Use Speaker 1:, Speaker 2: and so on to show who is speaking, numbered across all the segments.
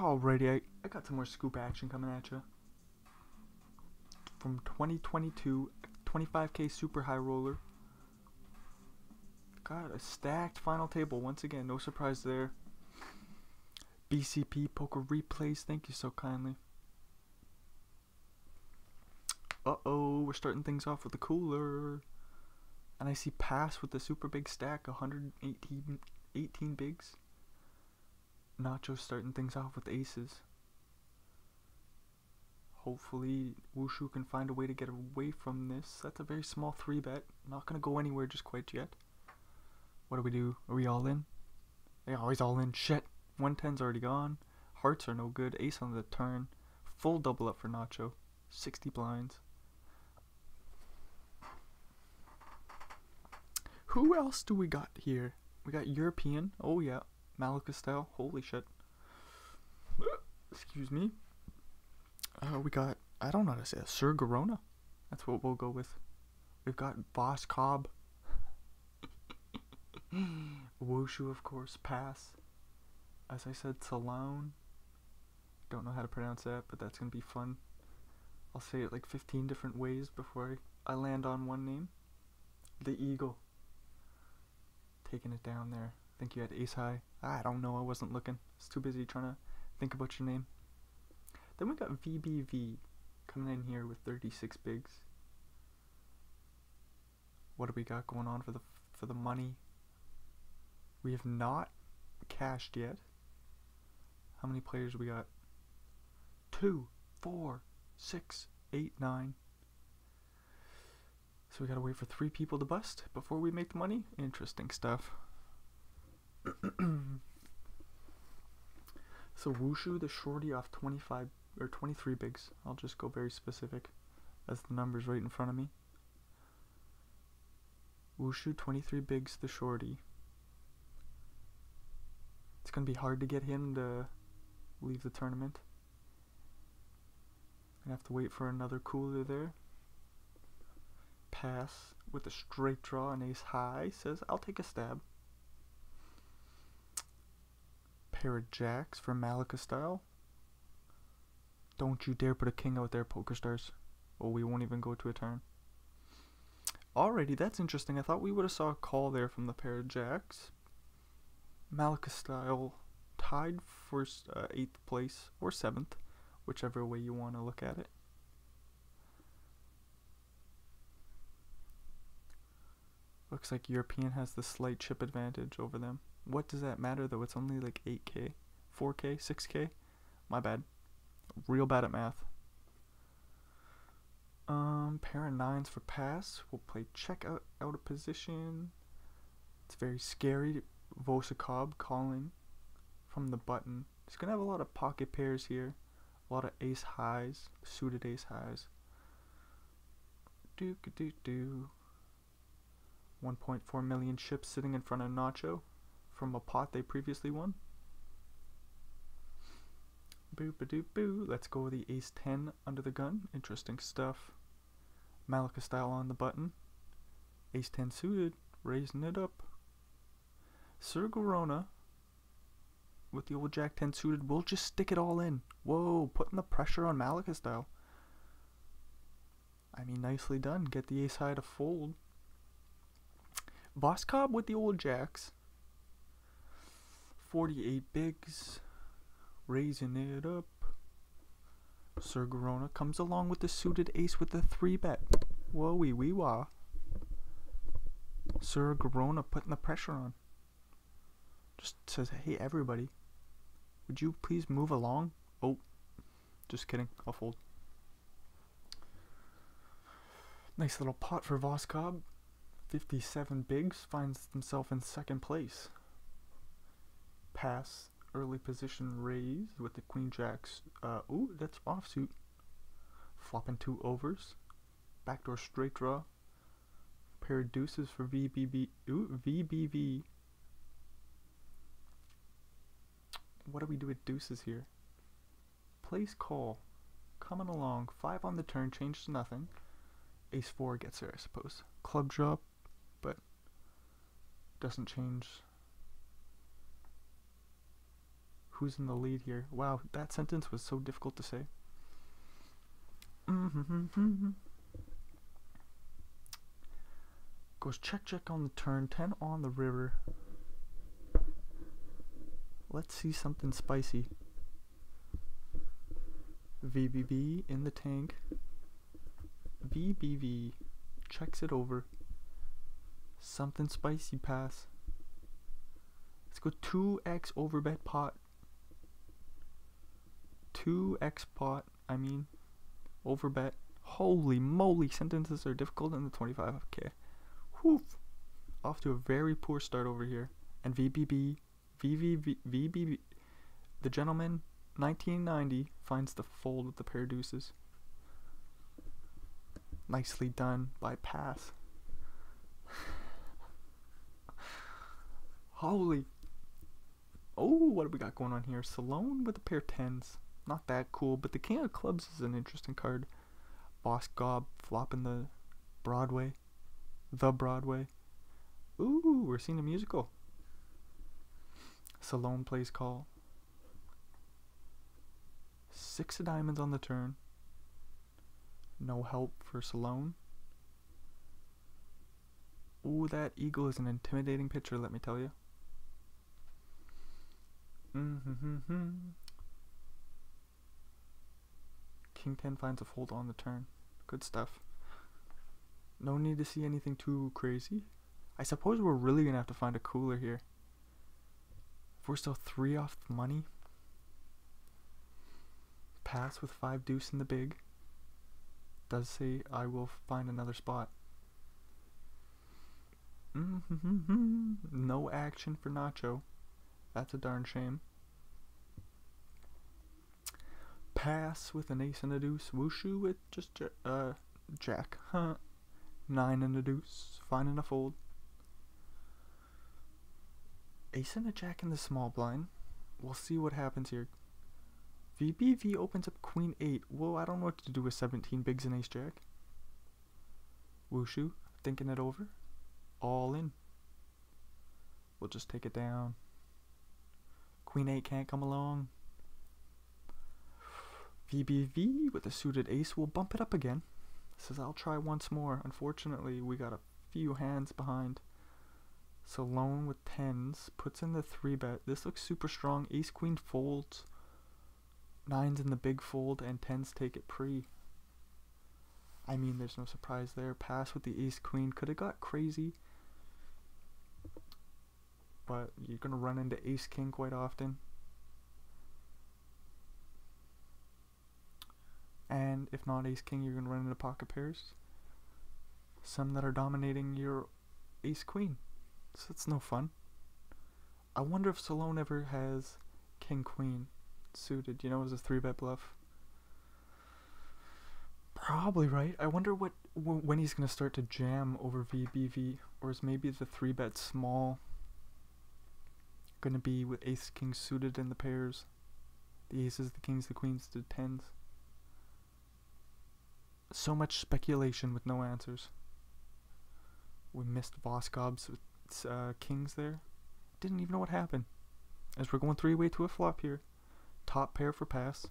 Speaker 1: Alrighty, I got some more scoop action coming at you. From 2022, 25k super high roller. Got a stacked final table once again, no surprise there. BCP poker replays, thank you so kindly. Uh-oh, we're starting things off with the cooler. And I see pass with the super big stack, 118 bigs. Nacho starting things off with aces. Hopefully Wushu can find a way to get away from this. That's a very small 3-bet. Not gonna go anywhere just quite yet. What do we do? Are we all in? Yeah, always all in. Shit. 110's already gone. Hearts are no good. Ace on the turn. Full double up for Nacho. 60 blinds. Who else do we got here? We got European. Oh yeah. Malika style. Holy shit. Excuse me. We got, I don't know how to say it, Sir Garona. That's what we'll go with. We've got Boss Cobb. Wushu, of course. Pass. As I said, Salone. Don't know how to pronounce that, but that's gonna be fun. I'll say it like 15 different ways before I land on one name. The Eagle. Taking it down there. Think you had ace high. I don't know, I wasn't looking. I was too busy trying to think about your name. Then we got VBV coming in here with 36 bigs. What do we got going on for the money? We have not cashed yet. How many players we got? 2, 4, 6, 8, 9. So we gotta wait for 3 people to bust before we make the money. Interesting stuff. So Wushu, the shorty off 25 or 23 bigs. I'll just go very specific as the number's right in front of me. Wushu, 23 bigs, the shorty. It's gonna be hard to get him to leave the tournament. Gonna have to wait for another cooler there. Pass with a straight draw and ace high. Says, I'll take a stab. Pair of jacks for Malika style. Don't you dare put a king out there, Poker Stars. Oh, we won't even go to a turn. Alrighty, that's interesting. I thought we would have saw a call there from the pair of jacks. Malika style tied for 8th place or 7th, whichever way you want to look at it. Looks like European has the slight chip advantage over them. What does that matter though? It's only like 8k, 4k, 6k. My bad. Real bad at math. Pair of 9s for pass. We'll play check out of position. It's very scary. Vosakob calling from the button. He's gonna have a lot of pocket pairs here. A lot of ace highs, suited ace highs. 1.4 million chips sitting in front of Nacho from a pot they previously won. Boo. Let's go with the ace 10 under the gun. Interesting stuff. Malika style on the button. Ace 10 suited, raising it up. Sir Garona with the old jack 10 suited. We'll just stick it all in. Whoa, putting the pressure on Malika style. I mean, nicely done. Get the ace high to fold. Boss Cobb with the old jacks. 48 bigs. Raising it up. Sir Garona comes along with the suited ace with the 3-bet. Whoa wee wee wah. Sir Garona putting the pressure on. Just says, hey everybody, would you please move along? Oh, just kidding, I'll fold. Nice little pot for Voskov. 57 bigs, finds himself in 2nd place. Pass, early position raise with the queen jacks. Ooh, that's offsuit. Flopping 2 overs. Backdoor straight draw. Pair of deuces for VBB. Ooh, VBV. What do we do with deuces here? Place call. Coming along. 5 on the turn, changes to nothing. Ace 4 gets there, I suppose. Club drop, but doesn't change. Who's in the lead here? Wow, that sentence was so difficult to say. Goes check check on the turn, 10 on the river. Let's see something spicy. VBB in the tank. VBV checks it over. Something spicy pass. Let's go 2x overbet pot. 2x pot, I mean. Overbet. Holy moly, sentences are difficult in the 25k. Whew. Off to a very poor start over here. And VBB, VBB, the gentleman, 1990, finds the fold with the pair of deuces. Nicely done by pass. Holy. Oh, what do we got going on here? Salone with a pair of tens. Not that cool, but the king of clubs is an interesting card. Boss Gob flopping the Broadway. The Broadway. Ooh, we're seeing a musical. Salone plays call. 6 of diamonds on the turn. No help for Salone. Ooh, that eagle is an intimidating picture, let me tell you. King 10 finds a fold on the turn. Good stuff. No need to see anything too crazy. I suppose we're really gonna have to find a cooler here. If we're still 3 off the money. Pass with 5 deuce in the big. Does say I will find another spot. No action for Nacho. That's a darn shame. Pass with an ace and a deuce. Wushu with just jack. 9 and a deuce. Finding a fold. Ace and a jack in the small blind. We'll see what happens here. VBV opens up queen 8. Whoa, I don't know what to do with 17 bigs and ace jack. Wushu thinking it over. All in. We'll just take it down. Queen 8 can't come along. VBV with a suited ace will bump it up again. Says I'll try once more. Unfortunately, we got a few hands behind. Salone with 10s puts in the 3-bet. This looks super strong. Ace queen folds. 9s in the big fold and 10s take it pre. I mean, there's no surprise there. Pass with the ace queen. Could have got crazy. But you're going to run into ace king quite often. And if not ace king, you're going to run into pocket pairs. Some that are dominating your ace queen. So it's no fun. I wonder if Salone ever has king queen suited, you know, as a 3-bet bluff. Probably, right? I wonder when he's going to start to jam over VBV. Or is maybe the 3-bet small going to be with ace king suited in the pairs? The aces, the kings, the queens, the 10s. So much speculation with no answers. We missed Voskob's with kings there. Didn't even know what happened. As we're going 3-way to a flop here. Top pair for pass.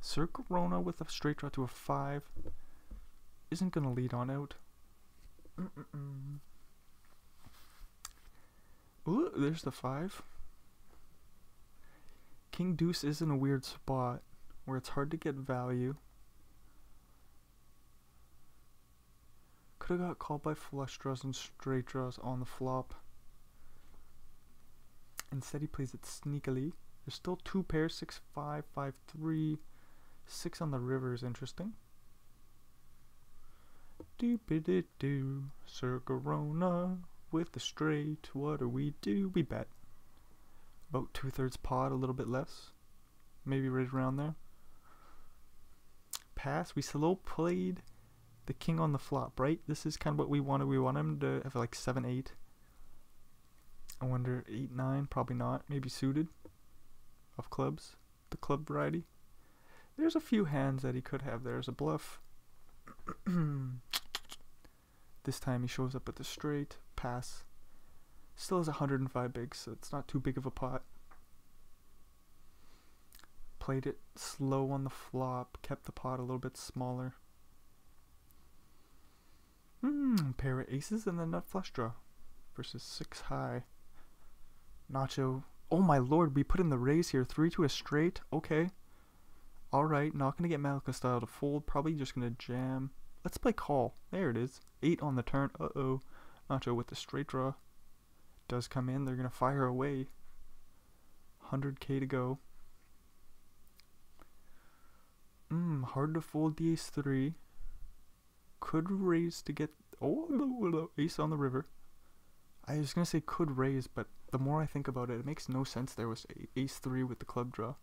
Speaker 1: Sir Corona with a straight draw to a 5. Isn't going to lead on out. Ooh, there's the 5. King deuce is in a weird spot where it's hard to get value. Could have got called by flush draws and straight draws on the flop. Instead he plays it sneakily. There's still 2 pairs, 6, 5, 5, 3. 6 on the river is interesting. Doop-a-doo-doo. Sir Corona with the straight. What do? We bet. About 2/3 pot, a little bit less. Maybe right around there. Pass. We slow played the king on the flop, right? This is kind of what we wanted. We want him to have like 7, 8. I wonder 8, 9. Probably not. Maybe suited. Of clubs. The club variety. There's a few hands that he could have. There's a bluff. This time he shows up with the straight. Pass. Still has 105 bigs, so it's not too big of a pot. played it slow on the flop, kept the pot a little bit smaller. Pair of aces and then nut flush draw versus 6 high. Nacho. Oh my lord, we put in the raise here. 3 to a straight. Okay. Alright, not gonna get Malika style to fold. Probably just gonna jam. Let's play call. There it is. 8 on the turn. Uh-oh. Nacho with the straight draw. Does come in. They're gonna fire away. 100k to go. Hard to fold the ace 3. Could raise to get... Oh, ace on the river. I was gonna say could raise, but the more I think about it, it makes no sense there was ace 3 with the club draw.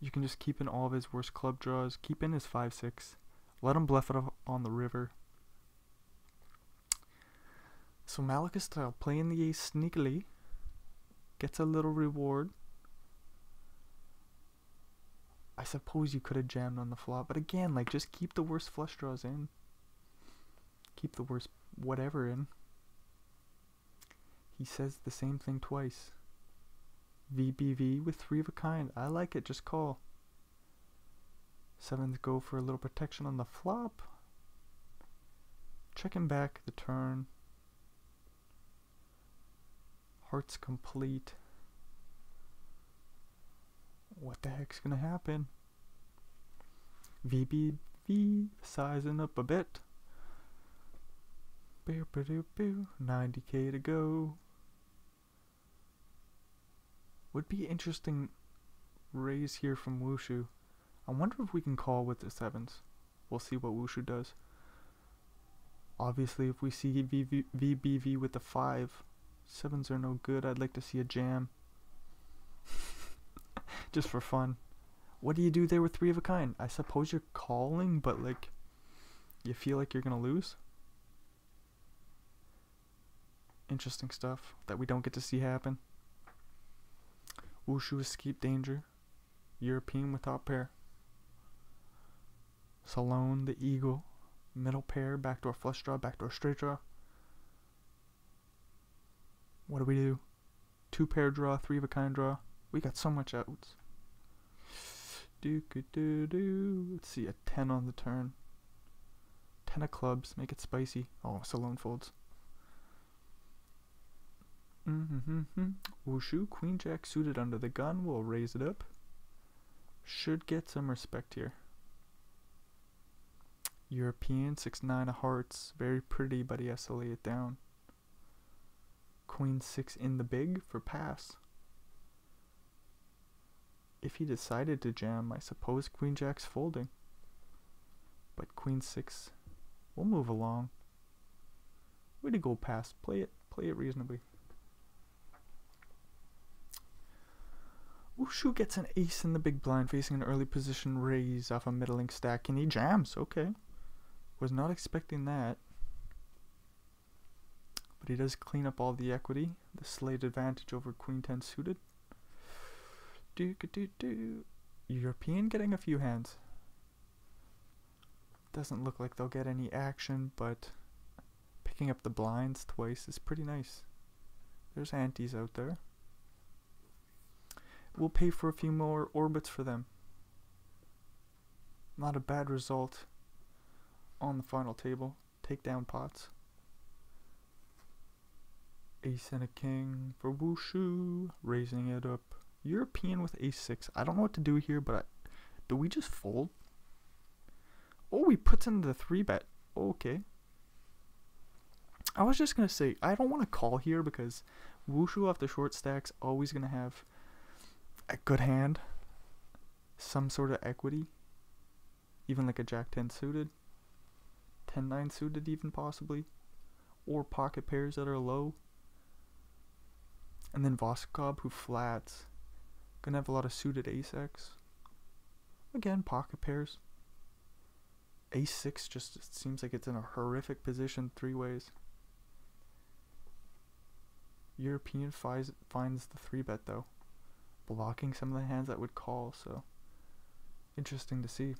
Speaker 1: You can just keep in all of his worst club draws. Keep in his 5-6. Let him bluff it on the river. So Malika style, playing the ace sneakily. Gets a little reward. I suppose you could have jammed on the flop, but again, like, just keep the worst flush draws in. Keep the worst whatever in. He says the same thing twice. VBV with 3 of a kind. I like it, just call. 7s go for a little protection on the flop. Checking back the turn. Hearts complete. What the heck's gonna happen? VBV sizing up a bit. 90k to go. Would be interesting raise here from Wushu. I wonder if we can call with the 7s. We'll see what Wushu does. Obviously, if we see VBV with the 5, 7s are no good. I'd like to see a jam. Just for fun. What do you do there with 3 of a kind? I suppose you're calling, but like, you feel like you're gonna lose? Interesting stuff that we don't get to see happen. Wushu escape danger. European with top pair. Salone the eagle. Middle pair, backdoor flush draw, backdoor straight draw. What do? 2 pair draw, 3 of a kind draw. We got so much outs. Let's see, a 10 on the turn. 10 of clubs, make it spicy. Oh, Salone folds. Wushu, queen jack suited under the gun. We'll raise it up. Should get some respect here. European, 6-9 of hearts. Very pretty, but he has to lay it down. Queen 6 in the big for pass. If he decided to jam, I suppose queen jack's folding. But queen 6 will move along. Way to go, pass. Play it reasonably. Wushu gets an ace in the big blind, facing an early position raise off a middling stack, and he jams. Okay. Was not expecting that. But he does clean up all the equity. The slight advantage over queen 10 suited. European getting a few hands. Doesn't look like they'll get any action, but picking up the blinds twice is pretty nice. There's antes out there. We'll pay for a few more orbits for them. Not a bad result on the final table. Take down pots. Ace and a king for Wushu. Raising it up. European with ace 6. I don't know what to do here, but do we just fold? Oh, he puts in the 3-bet. Okay. I was just going to say, I don't want to call here because Wushu off the short stack's always going to have a good hand, some sort of equity, even like a jack 10 suited, 10-9 suited even possibly, or pocket pairs that are low. And then Voskov who flats, gonna have a lot of suited ace x. Again, pocket pairs. Ace 6 just seems like it's in a horrific position 3 ways. European finds the 3-bet though, blocking some of the hands that would call, so interesting to see.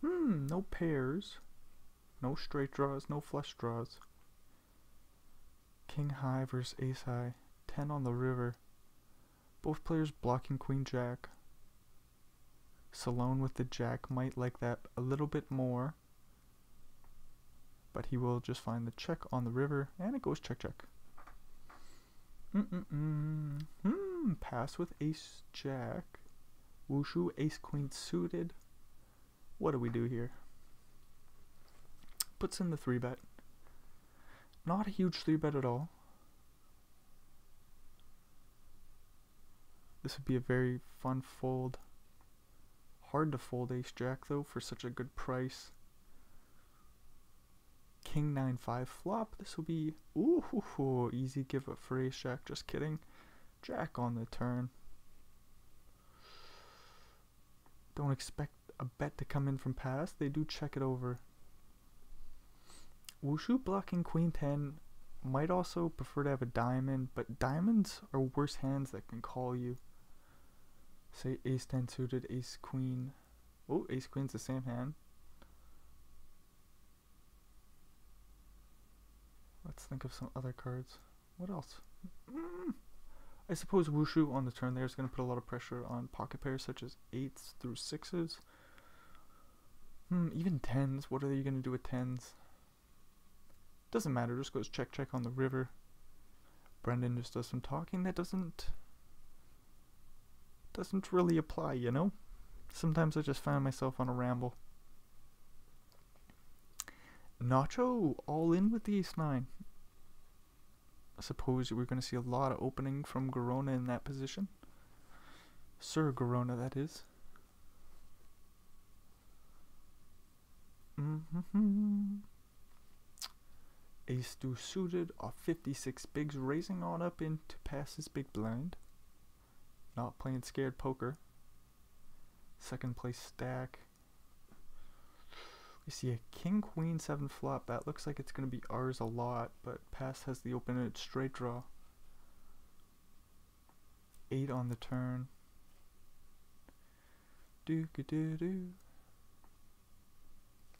Speaker 1: No pairs, no straight draws, no flush draws. King high versus ace high, 10 on the river. Both players blocking queen jack. Salone with the jack might like that a little bit more, but he will just find the check on the river, and it goes check check. Pass with ace jack. Wushu ace queen suited. What do we do here? Puts in the 3-bet. Not a huge 3-bet at all. This would be a very fun fold. Hard to fold ace jack though for such a good price. King 9-5 flop. This will be easy give up for ace jack. Just kidding. Jack on the turn. Don't expect a bet to come in from pass. They do check it over. Wushu blocking queen 10 might also prefer to have a diamond, but diamonds are worse hands that can call you. Say ace 10 suited, ace queen. Oh, ace queen's the same hand. Let's think of some other cards. What else? I suppose Wushu on the turn there is going to put a lot of pressure on pocket pairs such as 8s through 6s. Even 10s. What are you going to do with 10s? Doesn't matter. Just goes check check on the river. Brendan just does some talking that doesn't really apply, you know? Sometimes I just find myself on a ramble. Nacho all in with the ace-9. I suppose we're going to see a lot of opening from Garona in that position. Sir Garona, that is. Ace-2 suited off 56 bigs, raising on up in to pass his big blind. Not playing scared poker. Second place stack. We see a king queen 7 flop. That looks like it's going to be ours a lot, but pass has the open-ended straight draw. 8 on the turn. Do.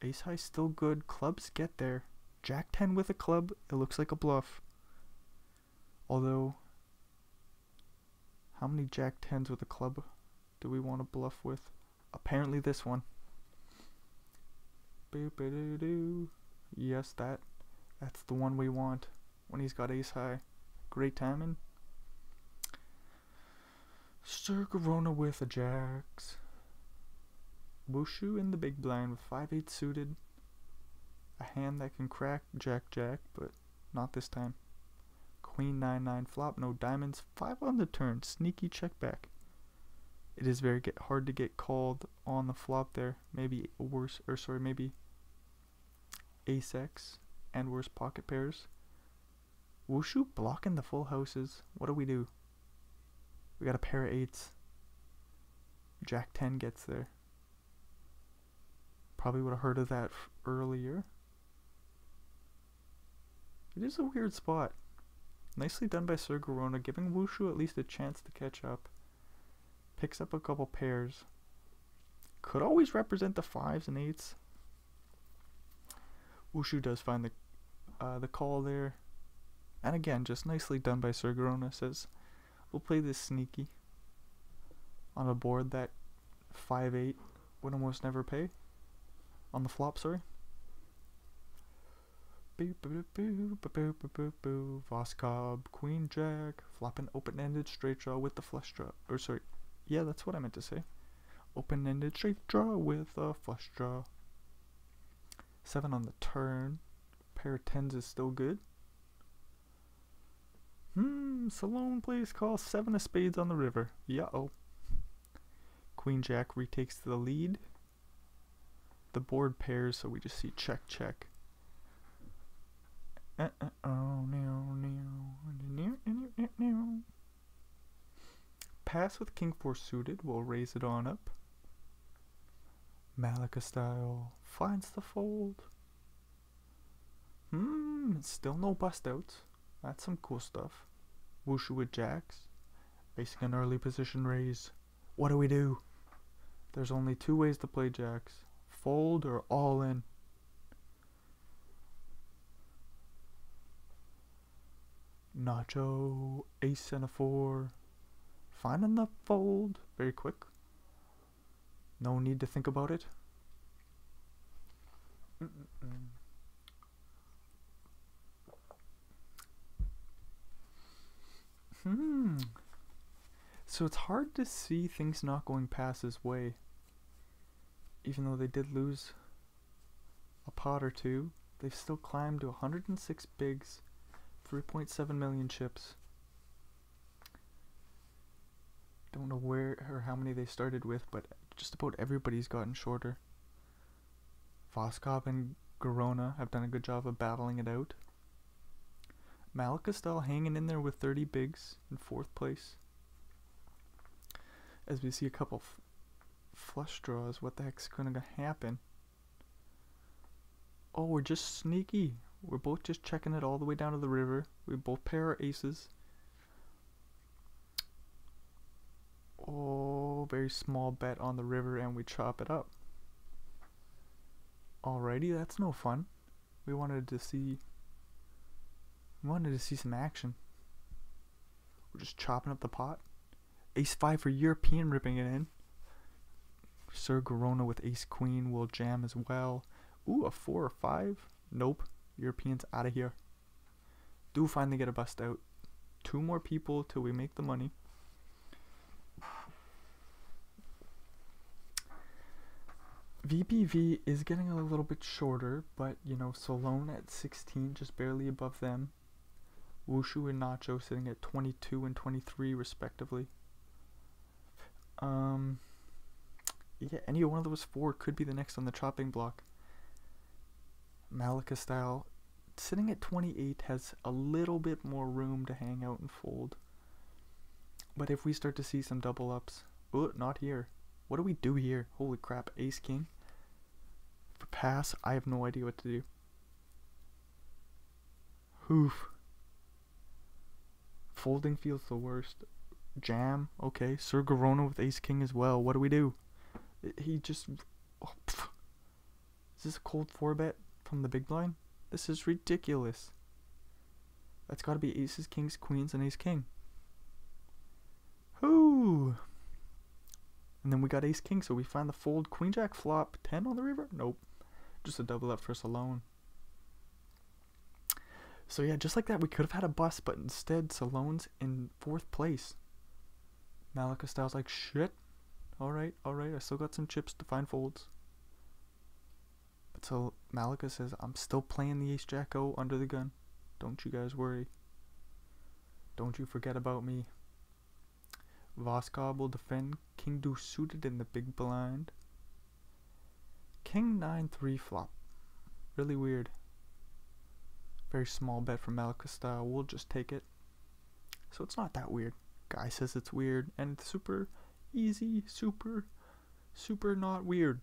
Speaker 1: Ace high still good. Clubs get there. Jack 10 with a club. It looks like a bluff. Although, how many Jack 10s with a club do we want to bluff with? Apparently this one. Yes, that's the one we want when he's got ace high. Great timing. Sir Garona with a jacks. Wushu in the big blind with 5-8 suited. A hand that can crack jack, but not this time. Queen 9-9 flop, no diamonds. 5 on the turn, sneaky check back. It is very hard to get called on the flop there. Maybe worse, maybe ace X and worse pocket pairs. Wushu blocking the full houses. What do we do? We got a pair of 8s. Jack 10 gets there. Probably would have heard of that earlier. It is a weird spot. Nicely done by Sir Garona, giving Wushu at least a chance to catch up. Picks up a couple pairs. Could always represent the 5s and 8s. Wushu does find the call there. And again, just nicely done by Sir Garona. Says, we'll play this sneaky. On a board that 5-8 would almost never pay. On the flop, sorry. Voskov, Queen Jack, flopping open-ended straight draw with the flush draw. Or sorry, yeah, that's what I meant to say. Open-ended straight draw with a flush draw. 7 on the turn. Pair of 10s is still good. Salone plays call 7 of spades on the river. Yeah-oh. Queen Jack retakes the lead. The board pairs, so we just see check. Pass with king 4 suited. We'll raise it on up. Malika style finds the fold. Still no bust outs. That's some cool stuff. Wushu with jacks. Facing an early position raise. What do we do? There's only 2 ways to play jacks. Fold or all in. Nacho, ace and a 4. finding the fold. Very quick. No need to think about it. So it's hard to see things not going past his way. Even though they did lose a pot or two, they've still climbed to 106 bigs, 3.7 million chips. Don't know where or how many they started with, but just about everybody's gotten shorter. Voskov and Garona have done a good job of battling it out. Malika hanging in there with 30 bigs in 4th place. As we see a couple flush draws, what the heck's gonna happen? Oh, we're just sneaky. We're both just checking it all the way down to the river. We both pair our aces. Oh, very small bet on the river, and we chop it up. Alrighty, that's no fun. We wanted to see some action. We're just chopping up the pot. Ace 5 for European, ripping it in. Sir Garona with ace queen will jam as well. Ooh, a 4 or 5? Nope. European's out of here. Do finally get a bust out. 2 more people till we make the money. VPV is getting a little bit shorter, but you know, Solone at 16, just barely above them. Wushu and Nacho sitting at 22 and 23 respectively. Yeah, any one of those 4 could be the next on the chopping block. Malika style sitting at 28 has a little bit more room to hang out and fold. But if we start to see some double ups, oh, not here. What do we do here? Holy crap, ace king. For pass, I have no idea what to do. Oof. Folding feels the worst. Jam, okay. Sir Garona with ace king as well. What do we do? He just... Oh, is this a cold 4-bet from the big blind? This is ridiculous. That's got to be aces, kings, queens, and ace king. Whoo! And then we got ace king, so we find the fold. Queen jack flop 10 on the river? Nope. Just a double up for us alone. So yeah, just like that, we could have had a bust, but instead Salone's in 4th place. Malika style's like, shit. Alright, I still got some chips to find folds. But so Malika says, I'm still playing the ace jack O under the gun. Don't you guys worry. Don't you forget about me. Voskov will defend king deuce suited in the big blind. King 9-3 flop. Really weird. Very small bet from Malika style. We'll just take it. So it's not that weird. Guy says it's weird, and it's super easy, super not weird.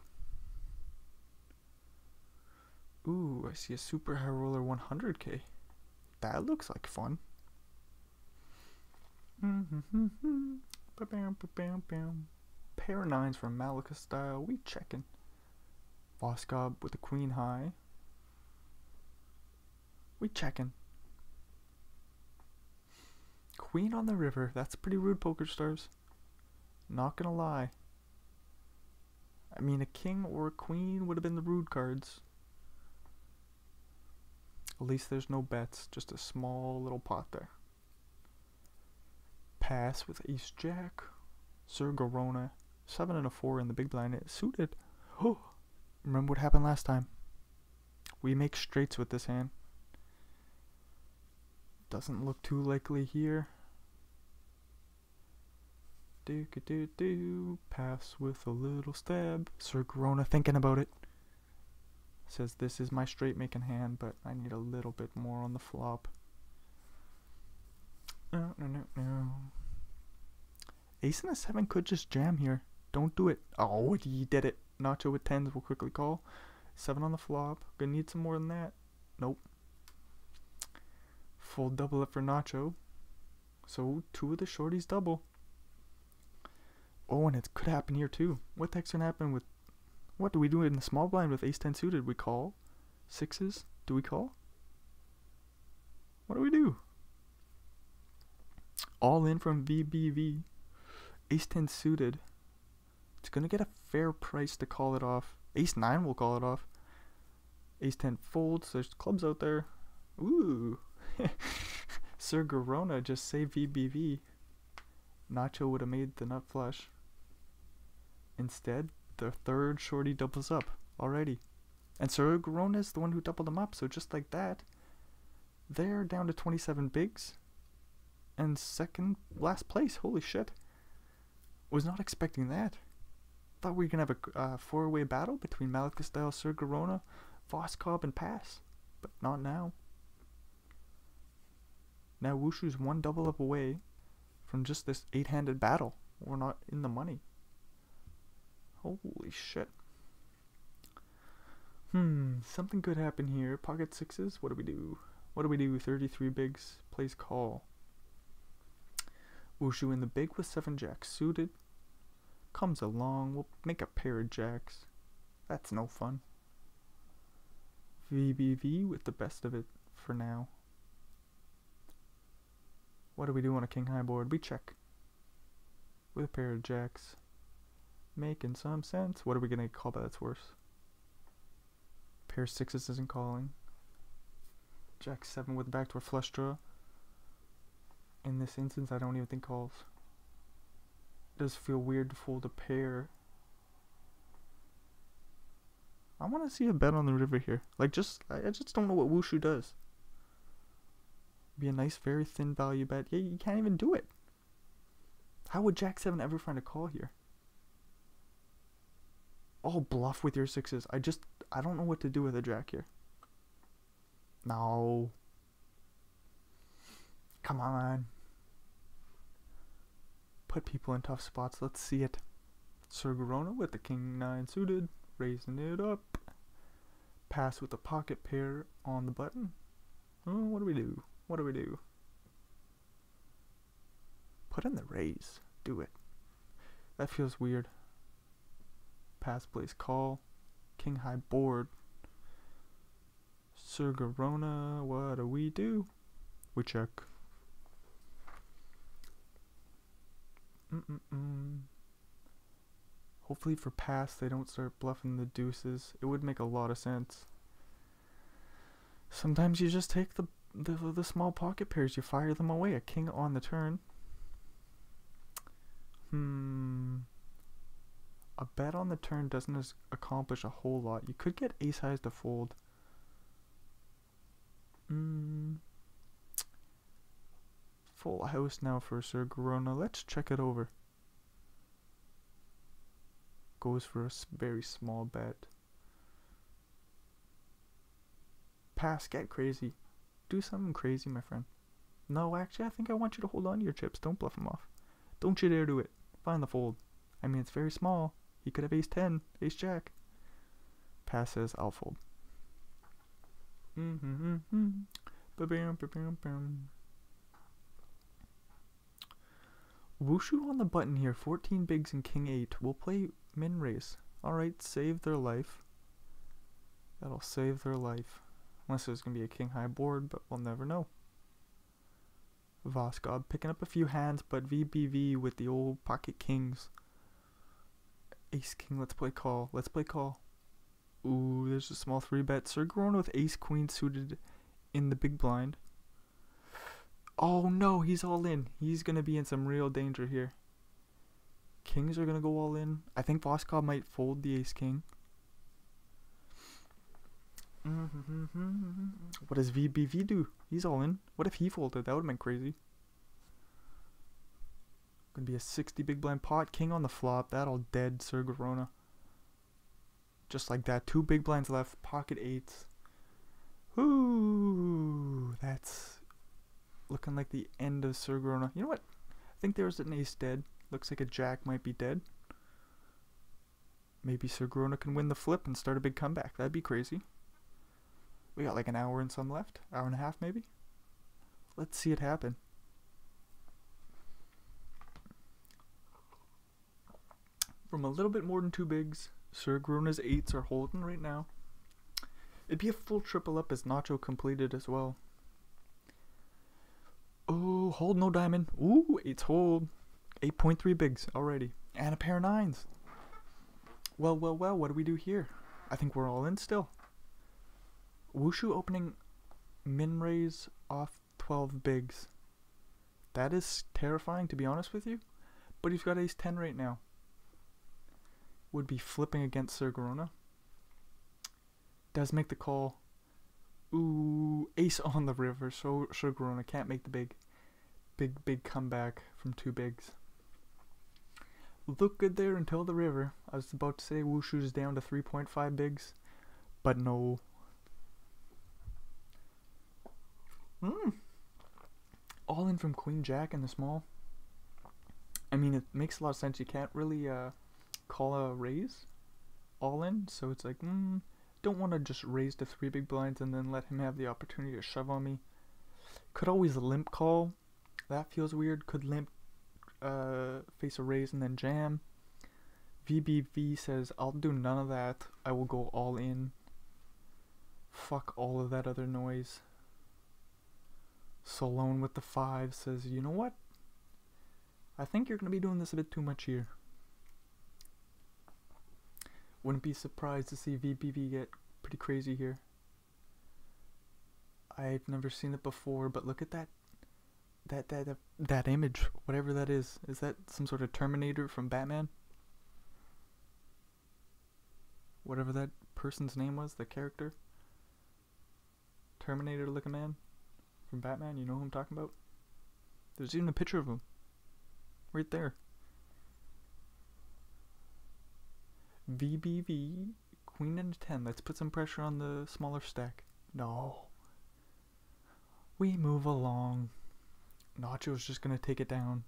Speaker 1: Ooh, I see a super high roller 100k. That looks like fun. Pair of 9s from Malika style. We checking. Voskov with the queen high. We checking. Queen on the river. That's pretty rude, poker stars. Not gonna lie. I mean, a king or a queen would have been the rude cards. At least there's no bets. Just a small little pot there. Pass with ace jack. Sir Garona. 7 and a 4 in the big blind. It's suited. Oh, remember what happened last time. We make straights with this hand. Doesn't look too likely here. Pass with a little stab. Sir Garona thinking about it. Says this is my straight making hand, but I need a little bit more on the flop. No. Ace and a 7 could just jam here. Don't do it. Oh, he did it. Nacho with 10s will quickly call. 7 on the flop. Gonna need some more than that. Nope. Full double up for Nacho. So 2 of the shorties double. Oh, and it could happen here too. What the heck's gonna happen with... What do we do in the small blind with ace 10 suited? We call? 6s? Do we call? What do we do? All in from VBV. Ace-10 suited. It's gonna get a fair price to call it off. Ace-9 will call it off. Ace-10 folds. There's clubs out there. Ooh. Sir Garona just saved VBV. Nacho would have made the nut flush. Instead, the third shorty doubles up already. And Sir Garona is the one who doubled them up. So just like that, they're down to 27 bigs. And second last place. Holy shit. Was not expecting that. Thought we were going to have a four-way battle between Malika Style, Sir Garona, Voskov, and Pass. But not now. Now Wushu's one double up away from just this 8-handed battle. We're not in the money. Holy shit. Something could happen here. Pocket sixes. What do we do? What do we do? 33 bigs. Plays call. Wushu in the big with 7 jacks suited. Comes along. We'll make a pair of jacks. That's no fun. VBV with the best of it for now. What do we do on a king high board? We check. With a pair of jacks. Making some sense. What are we going to call that that's worse? Pair of sixes isn't calling. Jack 7 with backdoor flush draw. In this instance, I don't even think calls. It does feel weird to fold a pair. I want to see a bet on the river here. Like, I just don't know what Wushu does. Be a nice, very thin value bet. Yeah, you can't even do it. How would Jack 7 ever find a call here? Oh, bluff with your sixes. I don't know what to do with a jack here. No. Come on. Put people in tough spots. Let's see it. Sir Garona with the king 9 suited. Raising it up. Pass with the pocket pair on the button. Oh, what do we do? What do we do? Put in the raise. Do it. That feels weird. Pass plays call. King high board. Sir Garona, what do we do? We check. Hopefully for pass they don't start bluffing the deuces. It would make a lot of sense. Sometimes you just take the small pocket pairs, you fire them away. A king on the turn. A bet on the turn doesn't accomplish a whole lot. You could get ace highs to fold. Full house now for Sir Garona. Let's check it over. Goes for a very small bet. Pass, get crazy. Do something crazy, my friend. No, actually, I think I want you to hold on to your chips. Don't bluff them off. Don't you dare do it. Find the fold. I mean, it's very small. He could have ace 10, ace jack. Pass says, I'll fold. Wushu on the button here. 14 bigs and king 8. We'll play min raise. Alright, save their life. That'll save their life. Unless there's going to be a king high board, but we'll never know. Voskov picking up a few hands, but VBV with the old pocket kings. Ace king, let's play call. Let's play call. Ooh, there's a small 3-bet. Sir Garona with ace queen suited in the big blind. Oh no, he's all in. He's going to be in some real danger here. Kings are going to go all in. I think Voskov might fold the ace king. What does VBV do? He's all in. What if he folded? That would have been crazy. Gonna be a 60 big blind pot. King on the flop. That'll dead Sir Garona. Just like that. 2 big blinds left. Pocket 8s. Ooh, that's looking like the end of Sir Garona. You know what? I think there's an ace dead. Looks like a jack might be dead. Maybe Sir Garona can win the flip and start a big comeback. That'd be crazy. We got like an hour and some left. Hour and a half maybe. Let's see it happen. From a little bit more than 2 bigs, Sir Garona's 8s are holding right now. It'd be a full triple up as Nacho completed as well. Oh, hold no diamond. Ooh, 8s hold. 8.3 bigs already. And a pair of nines. Well, what do we do here? I think we're all in still. Wushu opening min raise off 12 bigs. That is terrifying, to be honest with you. But he's got ace 10 right now. Would be flipping against Sir Garona. Does make the call. Ooh, ace on the river. So Sir Garona can't make the big comeback from 2 bigs. Look good there until the river. I was about to say Wushu's down to 3.5 bigs. But no. All in from Queen Jack in the small. I mean, it makes a lot of sense. You can't really call a raise all in. So it's like, don't want to just raise to 3 big blinds and then let him have the opportunity to shove on me. Could always limp call. That feels weird. Could limp face a raise and then jam. VBV says, I'll do none of that. I will go all in. Fuck all of that other noise. Solone with the 5 says, you know what? I think you're going to be doing this a bit too much here. Wouldn't be surprised to see VBV get pretty crazy here. I've never seen it before, but look at that image, whatever that is. Is that some sort of Terminator from Batman? Whatever that person's name was, the character. Terminator looking man from Batman, you know who I'm talking about? There's even a picture of him. Right there. VBV, Queen and a 10. Let's put some pressure on the smaller stack. No. We move along. Nacho's just going to take it down.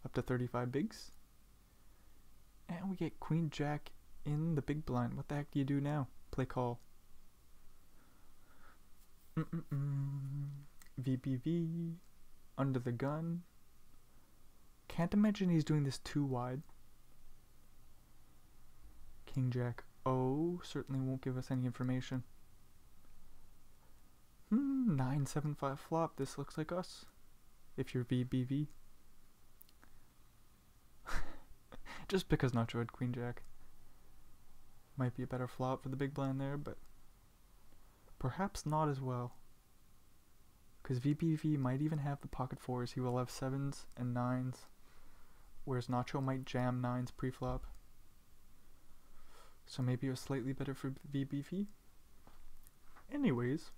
Speaker 1: Up to 35 bigs. And we get Queen Jack in the big blind. What the heck do you do now? Play call. VBV. Under the gun. Can't imagine he's doing this too wide. King Jack O certainly won't give us any information. 9-7-5 flop. This looks like us. If you're VBV. Just because Nacho had Queen Jack. Might be a better flop for the big blind there, but perhaps not as well. Because VBV might even have the pocket 4s. He will have 7s and 9s. Whereas Nacho might jam 9s pre-flop. So maybe it was slightly better for VBV. Anyways.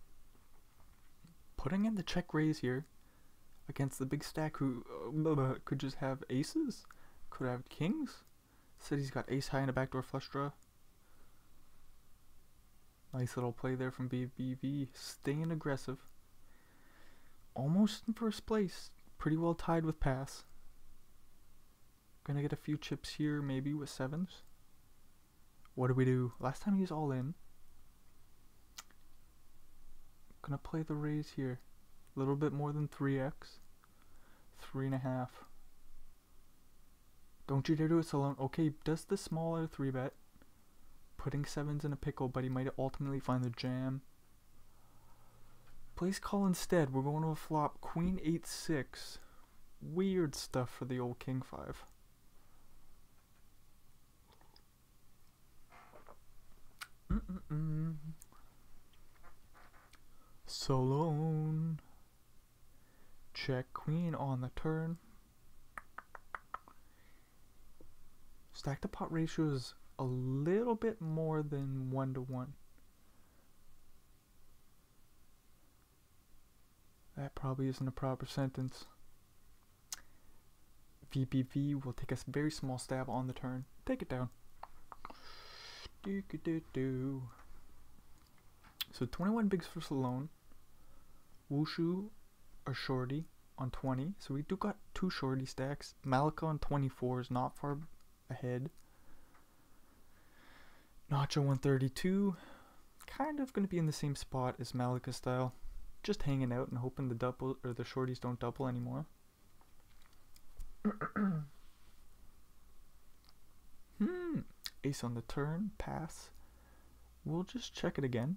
Speaker 1: Putting in the check raise here. Against the big stack who could just have aces. Could have kings. Said he's got ace high and a backdoor flush draw. Nice little play there from VBV. Staying aggressive. Almost in first place. Pretty well tied with pass. Gonna get a few chips here, maybe with 7s. What do we do? Last time he was all in. Gonna play the raise here. A little bit more than 3x. 3.5. Don't you dare do it alone. Okay, does the smaller 3-bet. Putting 7s in a pickle, but he might ultimately find the jam. Plays call instead. We're going to a flop. Queen 8-6. Weird stuff for the old King 5. Solone. Check queen on the turn. Stack to pot ratio is a little bit more than 1-to-1. That probably isn't a proper sentence. VBV will take a very small stab on the turn. Take it down. So 21 bigs for Solone. Wushu or shorty on 20. So we do got 2 shorty stacks. Malika on 24 is not far ahead. Nacho 132. Kind of going to be in the same spot as Malika style. Just hanging out and hoping the double or the shorties don't double anymore. Ace on the turn. Pass. We'll just check it again.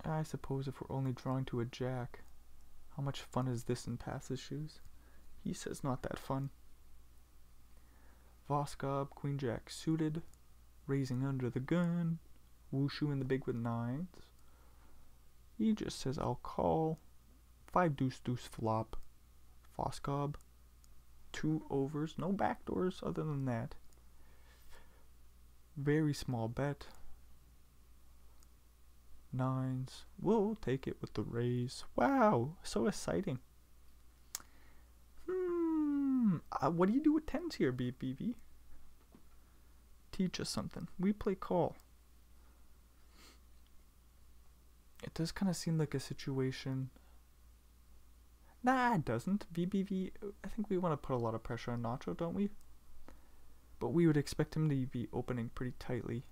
Speaker 1: I suppose if we're only drawing to a jack, how much fun is this in Pass's shoes? He says not that fun. Voskov, Queen Jack suited, raising under the gun. Wushu in the big with 9s. He just says I'll call. 5 deuce deuce flop. Voskov. 2 overs, no backdoors other than that. Very small bet. 9s. We'll take it with the raise. Wow, so exciting. What do you do with 10s here, BBV? Teach us something. We play call. It does kind of seem like a situation. Nah, it doesn't. BBV, I think we want to put a lot of pressure on Nacho, don't we? But we would expect him to be opening pretty tightly.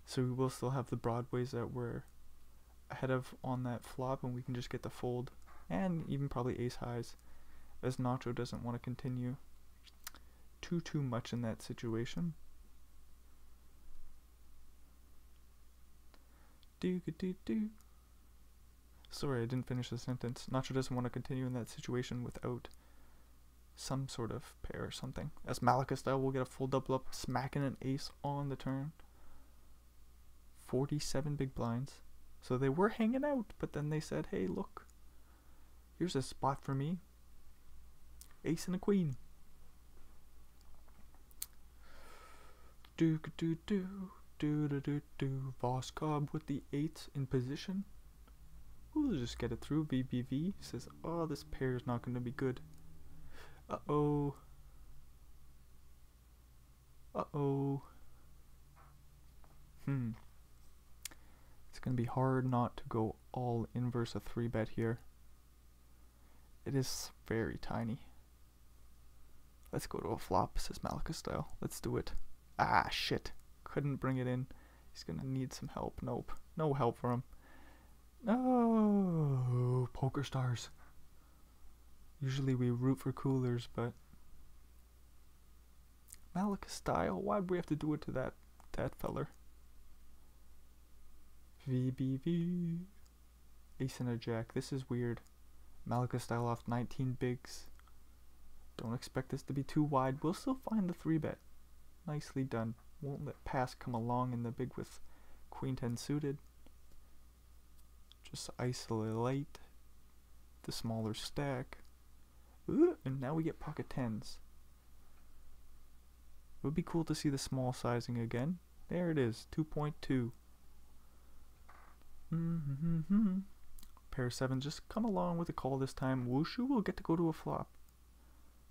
Speaker 1: So we will still have the broadways that we're ahead of on that flop, and we can just get the fold. And even probably ace highs, as Nacho doesn't want to continue too much in that situation. Sorry, I didn't finish the sentence. Nacho doesn't want to continue in that situation without some sort of pair or something. As Malika style, we'll get a full double up, smacking an ace on the turn. 47 big blinds. So they were hanging out, but then they said, hey, look, here's a spot for me. Ace and a queen. Voskov with the 8 in position. We'll just get it through. BBV says, oh, this pair is not going to be good. Uh-oh. Uh-oh. It's going to be hard not to go all inverse a 3-bet here. It is very tiny. Let's go to a flop, says Malika style. Let's do it. Ah, shit. Couldn't bring it in. He's going to need some help. Nope. No help for him. Oh, poker stars. Usually we root for coolers, but Malika style, why'd we have to do it to that feller? VBV. Ace and a jack. This is weird. Malika style off 19 bigs. Don't expect this to be too wide. We'll still find the 3-bet. Nicely done. Won't let pass come along in the big with Queen 10 suited. Just isolate the smaller stack. Ooh, and now we get pocket 10s. It would be cool to see the small sizing again. There it is, 2.2. Pair of 7s just come along with a call this time. Wushu will get to go to a flop.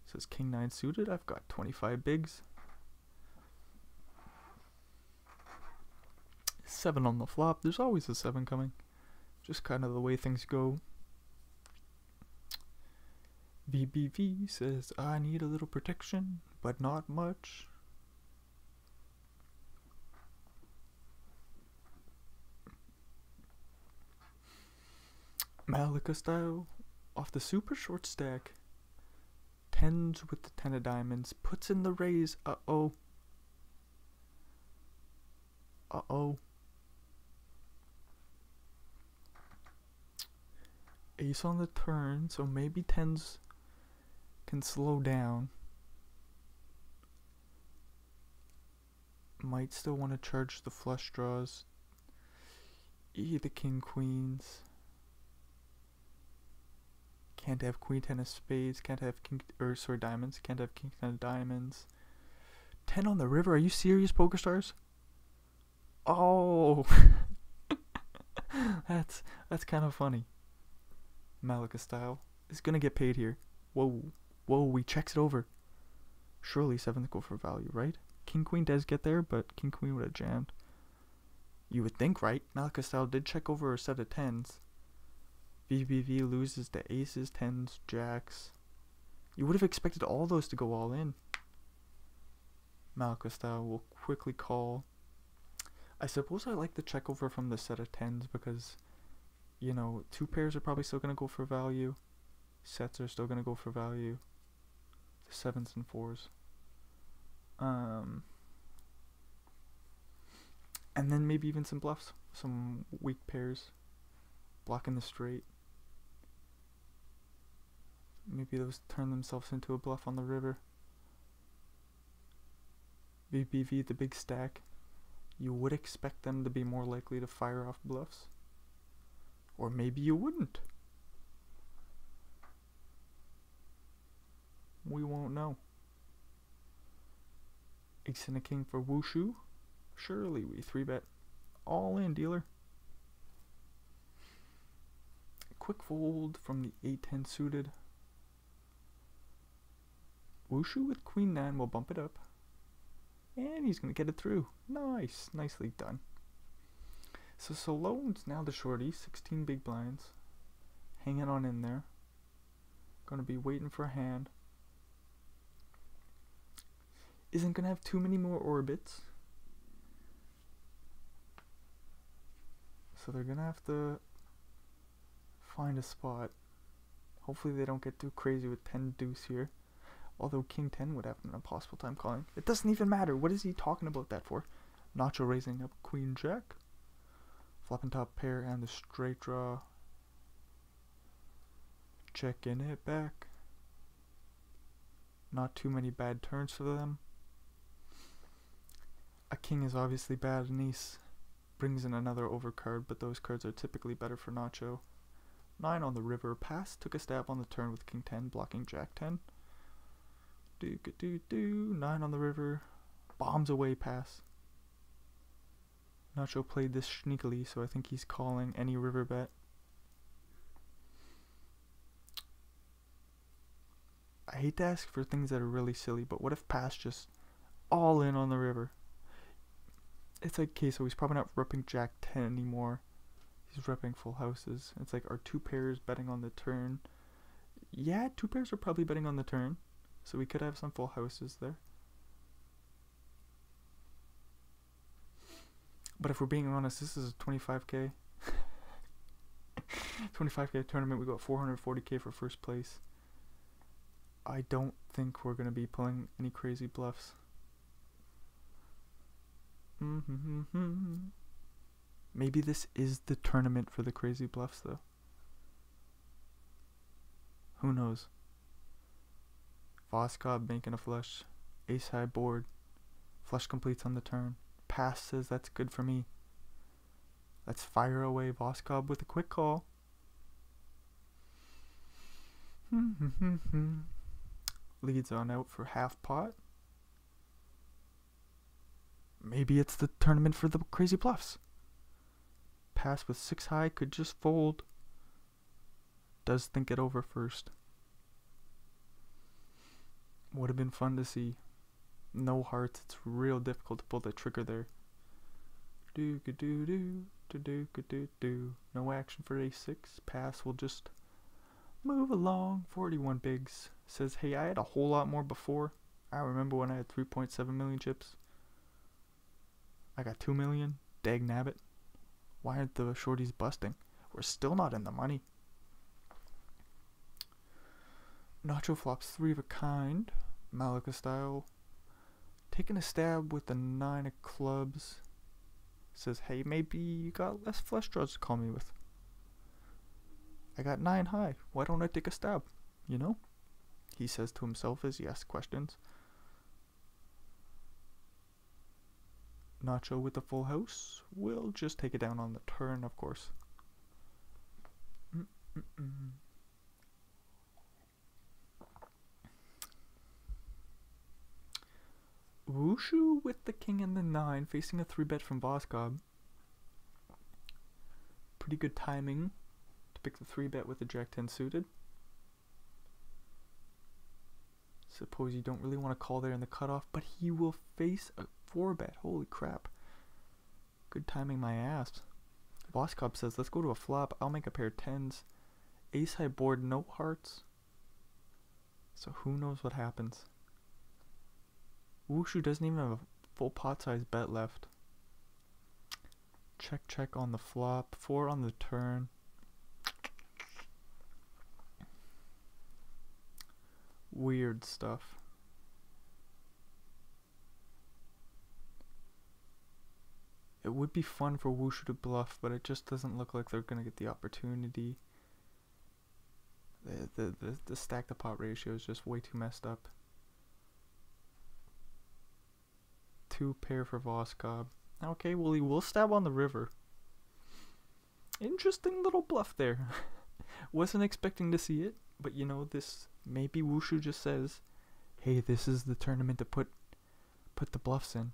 Speaker 1: Says King 9 suited. I've got 25 bigs. 7 on the flop. There's always a 7 coming. Just kind of the way things go. VBV says, I need a little protection, but not much. Malika style, off the super short stack. 10s with the 10 of diamonds, puts in the raise. Uh-oh. Uh-oh. Ace on the turn, so maybe 10s can slow down. Might still want to charge the flush draws. The king queens. Can't have queen 10 of spades. Can't have diamonds. Can't have king 10 of diamonds. 10 on the river. Are you serious, poker stars? Oh, that's kind of funny. Malika style is gonna get paid here. Whoa, he checks it over. Surely 7s go for value, right? King queen does get there, but king queen would have jammed. You would think, right? Malika style did check over a set of 10s. VBV loses to aces, 10s, jacks. You would have expected all those to go all in. Malika style will quickly call. I suppose I like the check over from the set of 10s because, you know, 2 pairs are probably still going to go for value. Sets are still going to go for value. The 7s and 4s. And then maybe even some bluffs. Some weak pairs. Blocking the straight. Maybe those turn themselves into a bluff on the river. VBV, the big stack. You would expect them to be more likely to fire off bluffs. Or maybe you wouldn't. We won't know. Ace and a king for Wushu. Surely we 3-bet. All in, dealer. Quick fold from the 8-10 suited. Wushu with queen 9 will bump it up. And he's going to get it through. Nice. Nicely done. So Salone's now the shorty. 16 big blinds. Hanging on in there. Going to be waiting for a hand. Isn't going to have too many more orbits. So they're going to have to find a spot. Hopefully they don't get too crazy with 10 deuce here. Although king 10 would have an impossible time calling. It doesn't even matter. What is he talking about that for? Nacho raising up queen jack. Flopping top pair and the straight draw. Checking it back. Not too many bad turns for them. A king is obviously bad. An ace brings in another overcard, but those cards are typically better for Nacho. 9 on the river. Pass. Took a stab on the turn with king 10, blocking jack 10. 9 on the river. Bombs away, pass. Nacho played this sneakily, so I think he's calling any river bet. I hate to ask for things that are really silly, but what if pass just all in on the river? It's like, okay, so he's probably not repping jack 10 anymore. He's repping full houses. It's like, are 2 pairs betting on the turn? Yeah, 2 pairs are probably betting on the turn. So we could have some full houses there. But if we're being honest, this is a 25k. 25k tournament. We got 440k for first place. I don't think we're going to be pulling any crazy bluffs. Maybe this is the tournament for the crazy bluffs, though. Who knows? Voskov making a flush. Ace high board. Flush completes on the turn. Pass says that's good for me. Let's fire away. Voskov with a quick call. Leads on out for half pot. Maybe it's the tournament for the crazy bluffs. Pass with 6 high could just fold. Does think it over first. Would have been fun to see. No hearts. It's real difficult to pull the trigger there. No action for a6. Pass will just move along. 41 bigs. Says, hey, I had a whole lot more before. I remember when I had 3.7 million chips. I got 2 million. Dag nabbit. Why aren't the shorties busting? We're still not in the money. Nacho flops 3 of a kind. Malika style. Taking a stab with the 9 of clubs. Says, hey, maybe you got less flush draws to call me with. I got 9 high. Why don't I take a stab? You know? He says to himself as he asks questions. Nacho with the full house. We'll just take it down on the turn, of course. Wushu with the king and the 9, facing a 3-bet from Voskov. Pretty good timing to pick the 3-bet with the jack 10 suited. Suppose you don't really want to call there in the cutoff, but he will face a 4-bet. Holy crap. Good timing, my ass. Voskov says, let's go to a flop. I'll make a pair of 10s. Ace high board, no hearts. So who knows what happens. Wushu doesn't even have a full pot size bet left. Check, check on the flop. 4 on the turn. Weird stuff. It would be fun for Wushu to bluff, but it just doesn't look like they're going to get the opportunity. The stack to pot ratio is just way too messed up. 2 pair for Voskov. Okay, well, he will stab on the river. Interesting little bluff there. Wasn't expecting to see it, but you know, this maybe Wushu just says, hey, this is the tournament to put the bluffs in.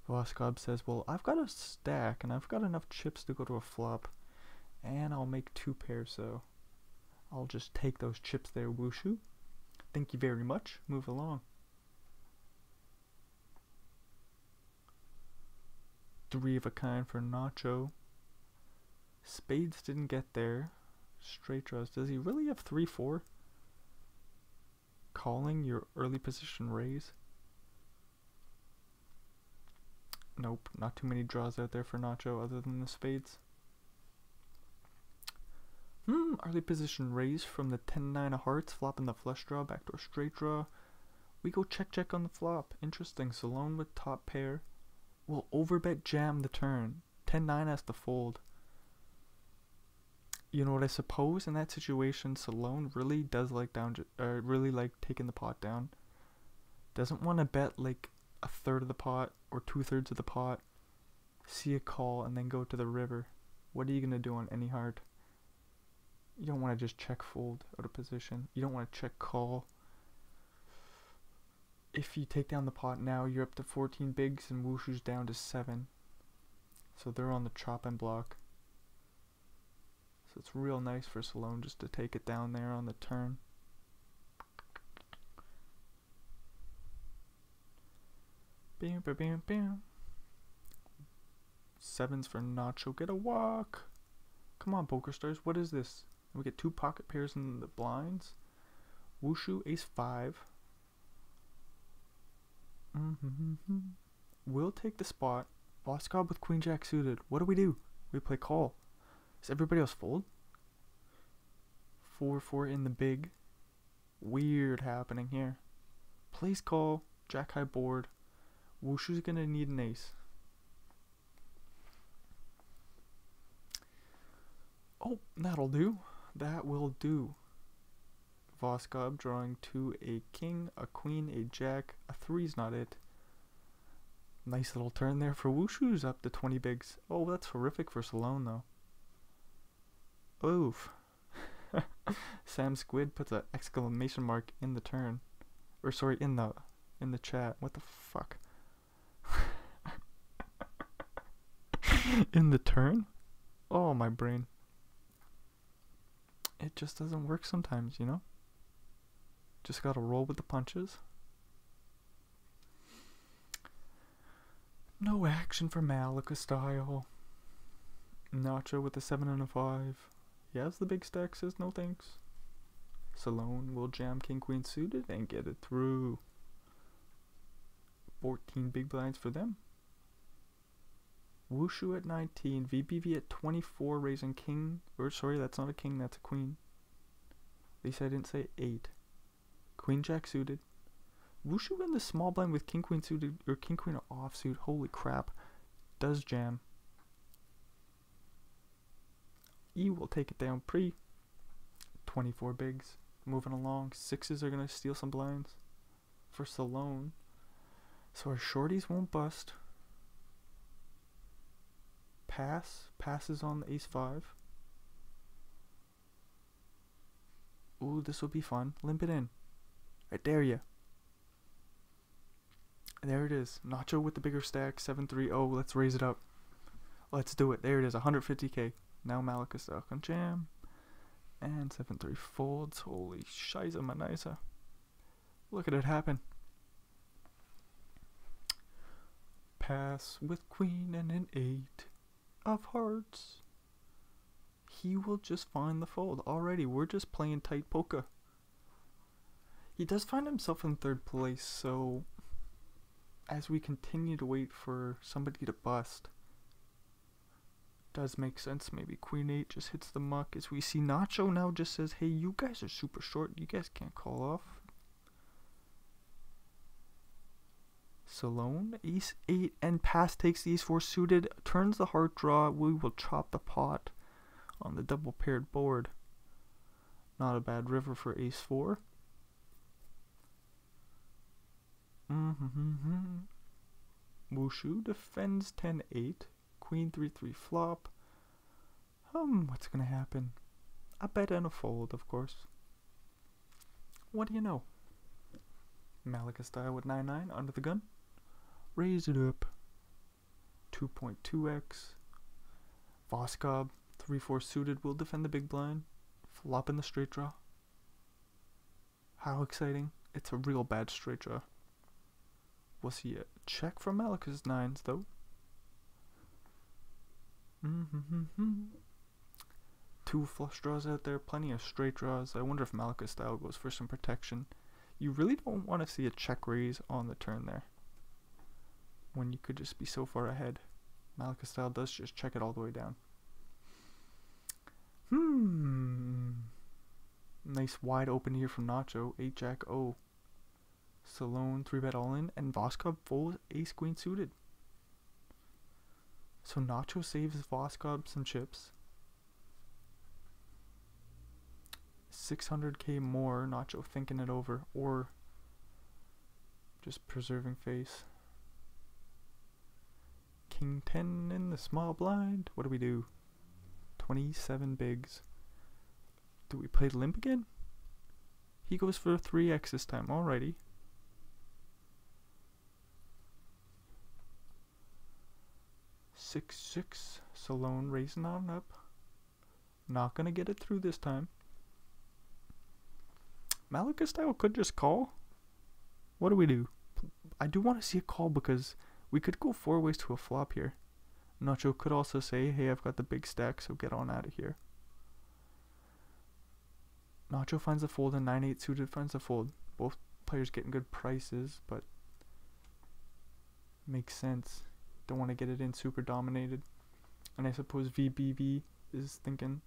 Speaker 1: Voskov says, well, I've got a stack and I've got enough chips to go to a flop, and I'll make 2 pairs, so I'll just take those chips there, Wushu. Thank you very much. Move along. 3 of a kind for Nacho. Spades didn't get there. Straight draws. Does he really have 3-4? Calling your early position raise? Nope, not too many draws out there for Nacho other than the spades. Early position raise from the 10-9 of hearts, flopping the flush draw, backdoor straight draw. We go check on the flop. Interesting. Salone with top pair. Will overbet jam the turn. 10-9 has to fold. You know what, I suppose in that situation, Salone really does like really like taking the pot down. Doesn't want to bet like a third of the pot or 2/3 of the pot. See a call and then go to the river. What are you gonna do on any heart? You don't want to just check fold out of position. You don't want to check call. If you take down the pot now, you're up to 14 bigs and Wushu's down to 7. So they're on the chopping block. So it's real nice for Salone just to take it down there on the turn. Bam, bam, bam, bam. 7s for Nacho. Get a walk. Come on, poker stars. What is this? We get 2 pocket pairs in the blinds. Wushu, ace-5. We'll take the spot. Voskov with queen-jack suited. What do? We play call. Does everybody else fold? 4-4 in the big. Weird happening here. Plays call. Jack-high board. Wushu's gonna need an ace. Oh, that'll do. That will do. Voskov drawing to a king, a queen, a jack. A 3's not it. Nice little turn there for Wushu's up to 20 bigs. Oh, that's horrific for Salone though. Oof. Sam Squid puts an exclamation mark in the turn. Or sorry, in the chat. What the fuck? In the turn? Oh, my brain. It just doesn't work sometimes, you know? Just gotta roll with the punches. No action for Malika style. Nacho with a 7 and a 5. He has the big stack, says no thanks. Salone will jam king queen suited and get it through. 14 big blinds for them. Wushu at 19, VBV at 24, raising king, or sorry, that's not a king, that's a queen. At least I didn't say 8. Queen jack suited. Wushu in the small blind with king queen suited, or king queen offsuit, holy crap. Does jam. E will take it down pre. 24 bigs. Moving along. 6s are going to steal some blinds for Salone. So our shorties won't bust. Passes on the ace-5. Ooh, this will be fun. Limp it in. I dare ya. There it is. Nacho with the bigger stack. 7-3. Oh, let's raise it up. Let's do it. There it is. 150k. Now Malika style can jam. And 7-3 folds. Holy shiza manisa. Look at it happen. Pass with queen and an 8 of hearts. He will just find the fold. Already, we're just playing tight poker. He does find himself in 3rd place, so as we continue to wait for somebody to bust, does make sense. Maybe queen 8 just hits the muck, as we see Nacho now just says, hey, you guys are super short. You guys can't call off. Salone, ace 8, and pass takes the ace 4 suited, turns the heart draw. We will chop the pot on the double paired board. Not a bad river for ace 4. Wushu defends 10-8. Queen 3-3 flop. What's gonna happen? A bet and a fold, of course. What do you know? Malika style with 9-9 under the gun. Raise it up. 2.2x. Voskov 3-4 suited will defend the big blind. Flop in the straight draw. How exciting. It's a real bad straight draw. We'll see a check from Malika's 9s though. Two flush draws out there, plenty of straight draws. I wonder if Malika style goes for some protection. You really don't want to see a check raise on the turn there, when you could just be so far ahead. Malika style does just check it all the way down. Nice wide open here from Nacho. 8-Jack-O. Salone 3-bet all in, and Voskov folds ace queen suited. So Nacho saves Voskov some chips. 600k more. Nacho thinking it over, or just preserving face. King 10 in the small blind. What do we do? 27 bigs. Do we play limp again? He goes for 3x this time. Alrighty. 6-6. Salone raising on up. Not gonna get it through this time. Malika style could just call. What do we do? I do want to see a call because we could go 4 ways to a flop here. Nacho could also say, hey, I've got the big stack, so get on out of here. Nacho finds a fold and 9-8 suited finds a fold. Both players getting good prices, but makes sense. Don't want to get it in super dominated. And I suppose VBV is thinking,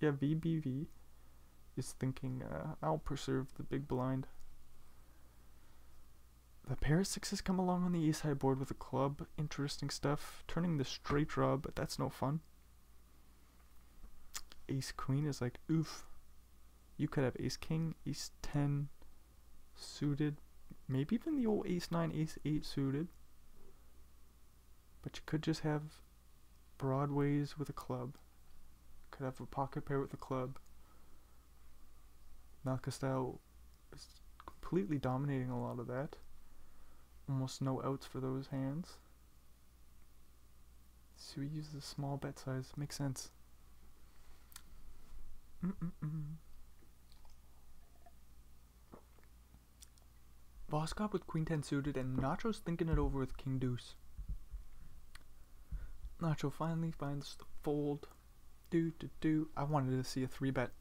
Speaker 1: VBV is thinking, I'll preserve the big blind. The pair of 6s come along on the ace high board with a club. Interesting stuff. Turning the straight draw, but that's no fun. Ace queen is like, oof. You could have ace king, ace 10 suited. Maybe even the old ace 9, ace 8 suited. But you could just have broadways with a club. Could have a pocket pair with a club. Malika style is completely dominating a lot of that. Almost no outs for those hands. So we use the small bet size. Makes sense. Voskov with queen 10 suited, and Nacho's thinking it over with king deuce. Nacho finally finds the fold. I wanted to see a 3-bet.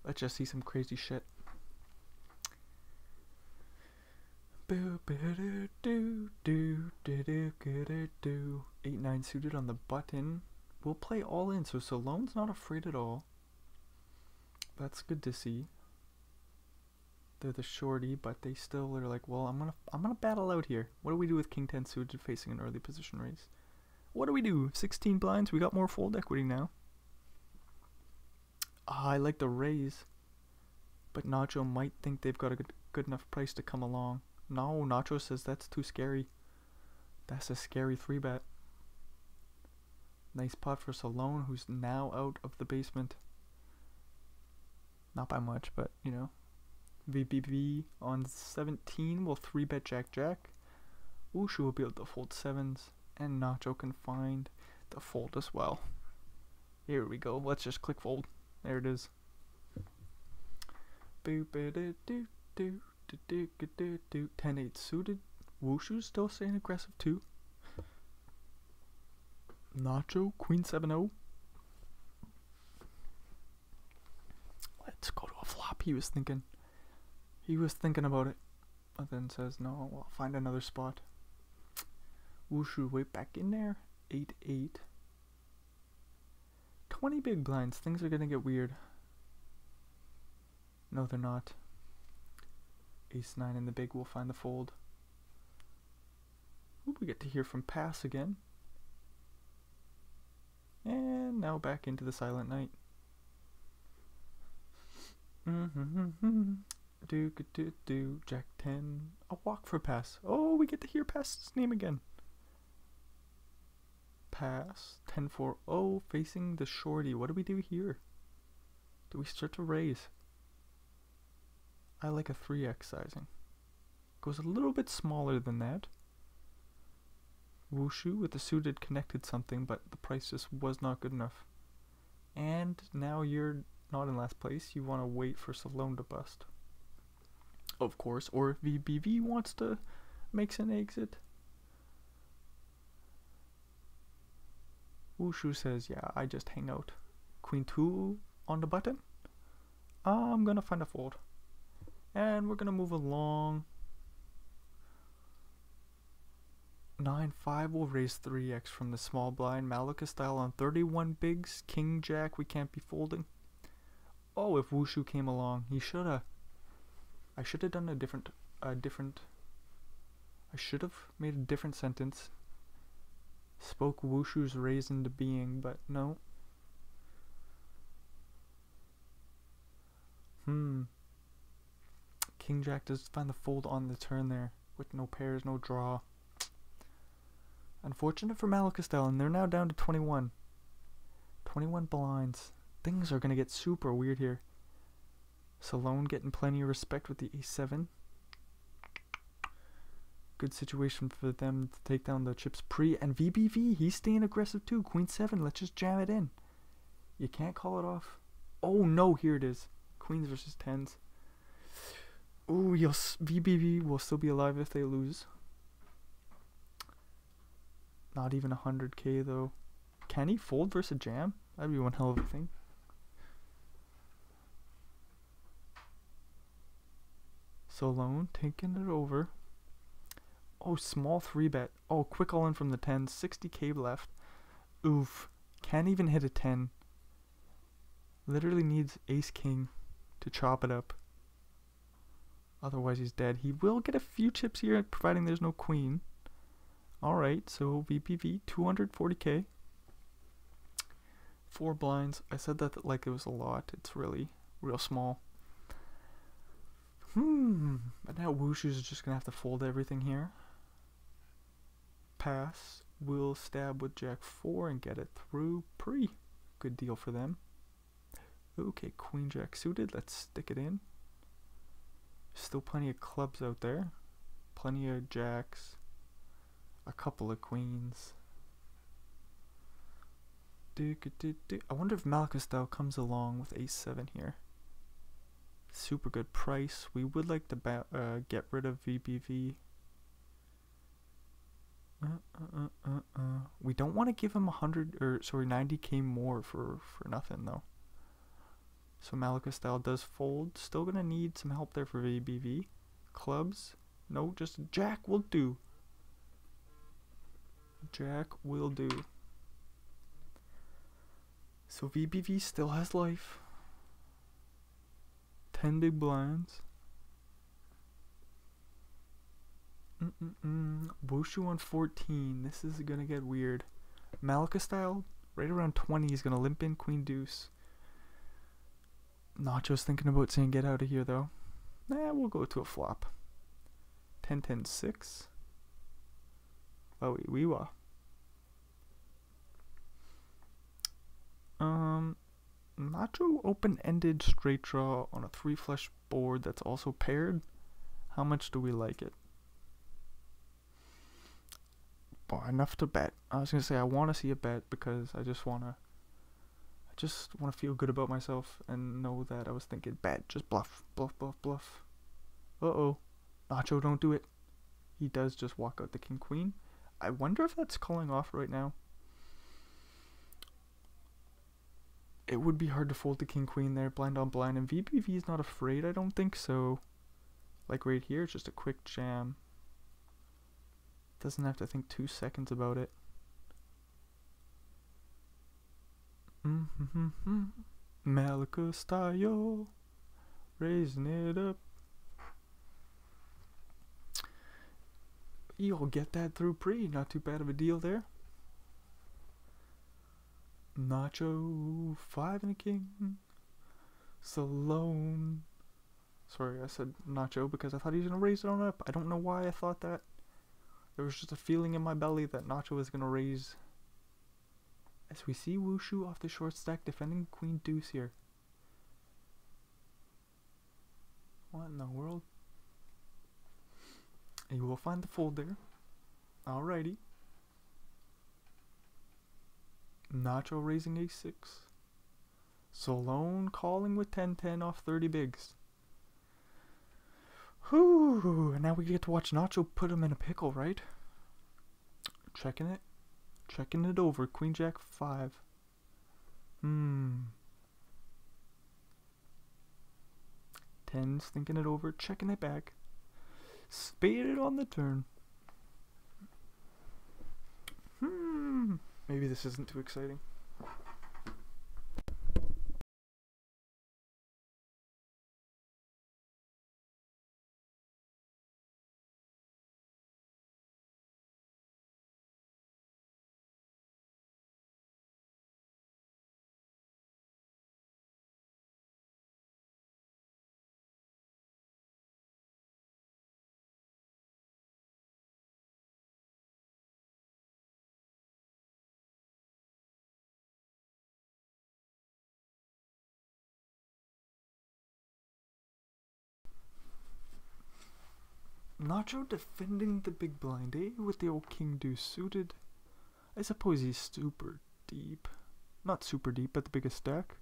Speaker 1: Let's just see some crazy shit. 8-9 suited on the button. We'll play all in, so Salone's not afraid at all. That's good to see. They're the shorty, but they still are like, well, I'm gonna battle out here. What do we do with king 10 suited facing an early position raise? What do we do? 16 blinds. We got more fold equity now. I like the raise, but Nacho might think they've got a good enough price to come along. No, Nacho says that's too scary. That's a scary 3-bet. Nice pot for Salone, who's now out of the basement. Not by much, but you know. VBV on 17 will 3-bet Jack-Jack. Wushu will be able to fold 7s, and Nacho can find the fold as well. Here we go. Let's just click fold. There it is. 10-8 suited. Wushu's still staying aggressive too. Nacho, queen 7-0. Let's go to a flop. He was thinking about it, but then says, no, I'll find another spot. Wushu way back in there. 8-8. 20 big blinds. Things are gonna get weird. No, they're not. Ace 9 in the big will find the fold. Ooh, we get to hear from Pass again. And now back into the Silent Night. Do Jack 10. A walk for pass. Oh, we get to hear Pass's name again. Pass 10-4. Oh, facing the shorty. What do we do here? Do we start to raise? I like a 3x sizing. Goes a little bit smaller than that. Wushu with the suited connected something, but the price just was not good enough. And now you're not in last place. You want to wait for Salone to bust. Of course, or if VBV wants to make an exit. Wushu says, yeah, I just hang out. Queen 2 on the button. I'm gonna find a fold. And we're gonna move along. 9-5 will raise 3x from the small blind. Malika style on 31 bigs. King Jack, we can't be folding. Oh, if Wushu came along, he shoulda. I should have done a different. I should have made a different sentence. Spoke Wushu's raise into being, but no. King Jack does find the fold on the turn there, with no pairs, no draw. Unfortunate for Malakastel, and they're now down to 21. 21 blinds. Things are gonna get super weird here. Salone getting plenty of respect with the A7. Good situation for them to take down the chips pre. And VBV, he's staying aggressive too. Queen 7, let's just jam it in. You can't call it off. Oh no, here it is. Queens versus 10s. Ooh, VBV will still be alive if they lose. Not even 100k though. Can he fold versus jam? That'd be one hell of a thing. Salone taking it over. Oh, small 3-bet. Oh, quick all in from the 10s. 60k left. Oof. Can't even hit a 10. Literally needs ace king to chop it up. Otherwise he's dead. He will get a few chips here, providing there's no queen. Alright, so VPV 240k. 4 blinds. I said that like it was a lot. It's really real small. But now Wushu's just gonna have to fold everything here. Pass. Will stab with Jack 4 and get it through pre. Good deal for them. Okay, Queen Jack suited. Let's stick it in. Still plenty of clubs out there. Plenty of jacks. A couple of queens. I wonder if Malakastel comes along with ace-7 here. Super good price. We would like to get rid of VBV. We don't want to give him 90k more for nothing though. So Malakastel does fold. Still gonna need some help there for VBV. Clubs. No, just Jack will do. Jack will do. So VBV still has life. 10 big blinds. Wushu on 14. This is gonna get weird. Malakastel right around 20 is gonna limp in Queen Deuce. Nacho's thinking about saying get out of here though. Nah, we'll go to a flop. 10-10-6. Oh, we were. Nacho open-ended straight draw on a 3 flush board that's also paired. How much do we like it? Boy, enough to bet. I was gonna say I want to see a bet because I just wanna feel good about myself and know that I was thinking bet. Just bluff, bluff, bluff, bluff. Uh-oh. Nacho, don't do it. He does just walk out the king queen. I wonder if that's calling off right now. It would be hard to fold the king queen there, blind on blind, and VBV is not afraid, I don't think so. Like right here, it's just a quick jam. Doesn't have to think 2 seconds about it. Malika style, raising it up. You'll get that through pre, not too bad of a deal there. Nacho, 5 and a king. Salone. Sorry, I said Nacho because I thought he was going to raise it on up. I don't know why I thought that. There was just a feeling in my belly that Nacho was going to raise. As we see Wushu off the short stack defending Queen Deuce here. What in the world? And you will find the fold there. Alrighty. Nacho raising a6. Salone calling with 10-10 off 30 bigs. Whew, and now we get to watch Nacho put him in a pickle, right? Checking it. Checking it over. Queen Jack 5. Tens thinking it over. Checking it back. Spaded on the turn. Maybe this isn't too exciting. Nacho defending the big blind, eh? With the old king deuce suited. I suppose he's super deep. Not super deep, but the biggest stack.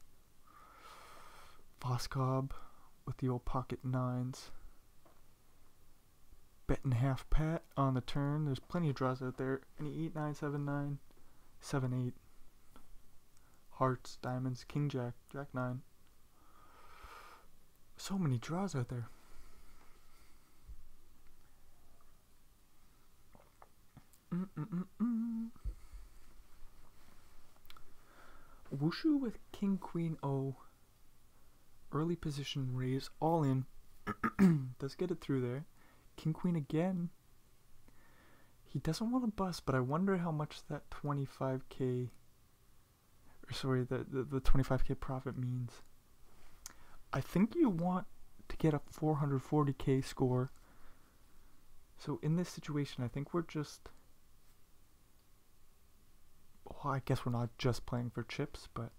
Speaker 1: Voskob with the old pocket nines. Betting half pat on the turn. There's plenty of draws out there. Any 8, 9, 7, 9, 7, 8. Hearts, diamonds, king jack, jack 9. So many draws out there. Wushu with king queen O. Early position raise all in. Does get it through there. King queen again. He doesn't want to bust, but I wonder how much that 25k, or sorry, the 25k profit means. I think you want to get a 440k score. So in this situation, I think we're just, well, I guess we're not just playing for chips, but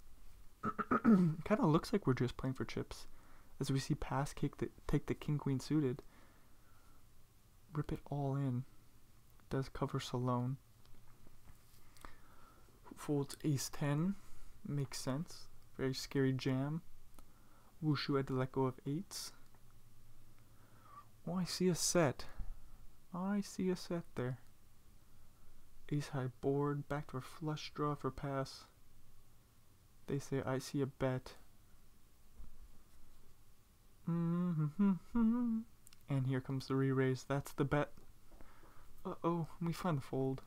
Speaker 1: kind of looks like we're just playing for chips. As we see pass take the king queen suited. Rip it all in. Does cover Salone. Folds ace 10. Makes sense. Very scary jam. Wushu had to let go of 8s. Oh, I see a set. I see a set there. Ace high board. Backdoor flush draw for pass. They say I see a bet. And here comes the re-raise. That's the bet. Uh-oh, we find the fold.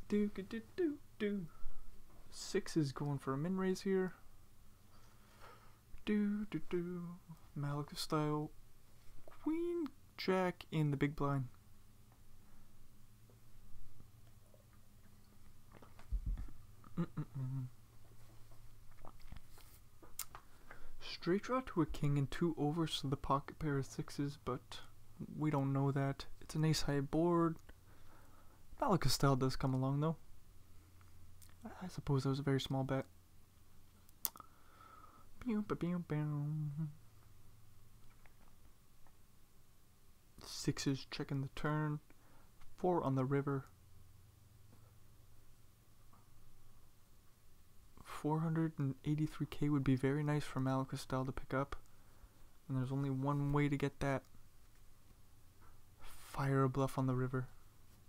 Speaker 1: Do. 6 is going for a min raise here. Do. Malika style. Queen jack in the big blind. Straight draw to a king and 2 overs to the pocket pair of 6s, but we don't know that. It's an ace high board. Malika style does come along though. I suppose that was a very small bet. 6s checking the turn. 4 on the river. 483k would be very nice for Malika style to pick up. And there's only one way to get that. Fire a bluff on the river.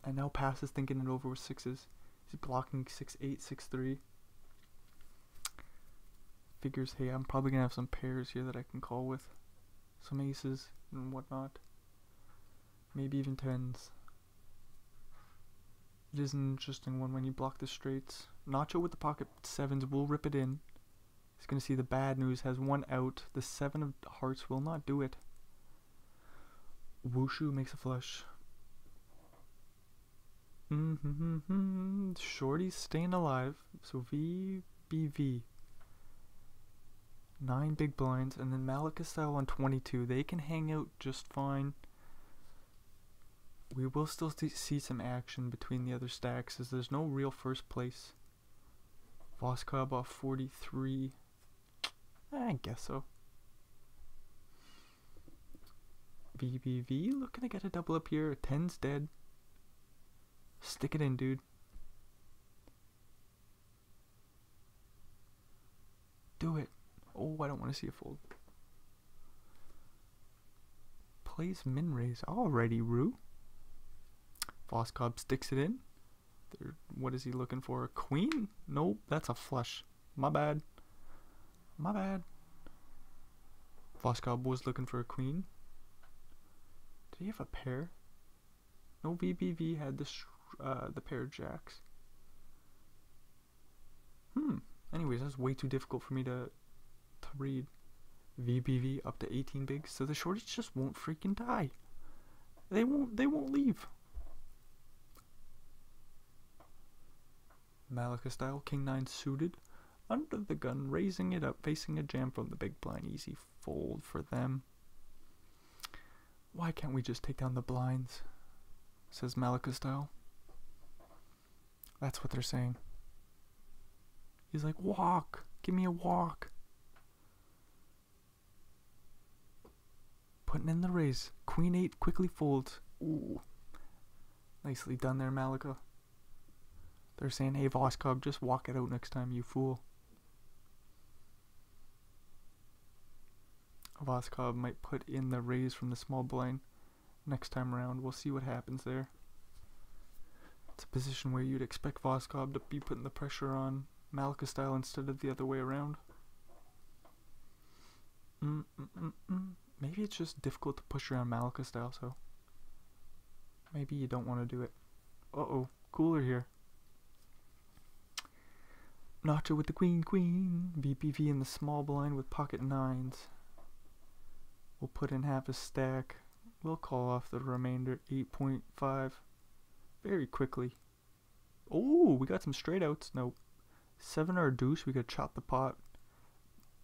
Speaker 1: And now Pass is thinking it over with 6s. He's blocking 6-8, 6-3. Figures, hey, I'm probably going to have some pairs here that I can call with. Some aces and whatnot. Maybe even 10s. It is an interesting one when you block the straights. Nacho with the pocket 7s will rip it in. He's going to see the bad news has 1 out. The 7 of hearts will not do it. Wushu makes a flush. Shorty's staying alive. So VBV. 9 big blinds, and then Malika style on 22. They can hang out just fine. We will still see some action between the other stacks, as there's no real first place. Voskov off 43. I guess so. VBV looking to get a double up here. 10's dead. Stick it in, dude. Do it. Oh, I don't want to see a fold. Plays min raise. Alrighty, Rue. Voskov sticks it in. What is he looking for? A queen? Nope, that's a flush. My bad. My bad. Voskov was looking for a queen. Did he have a pair? No, VBV had the pair of jacks. Anyways, that's way too difficult for me to read. VBV up to 18 bigs, so the shorties just won't freaking die. They won't leave. Malika style, king 9 suited. Under the gun, raising it up, facing a jam from the big blind. Easy fold for them. Why can't we just take down the blinds? Says Malika style. That's what they're saying. He's like, walk. Give me a walk. Putting in the raise. Queen 8 quickly folds. Ooh. Nicely done there, Malika. They're saying, hey, Voskov, just walk it out next time, you fool. Voskov might put in the raise from the small blind next time around. We'll see what happens there. It's a position where you'd expect Voskov to be putting the pressure on Malika style instead of the other way around. Maybe it's just difficult to push around Malika style, so maybe you don't want to do it. Uh-oh, cooler here. Nacho with the queen. VPV in the small blind with pocket 9s. We'll put in half a stack. We'll call off the remainder. 8.5 very quickly. Oh, we got some straight outs. Nope. 7 or a deuce. We could chop the pot.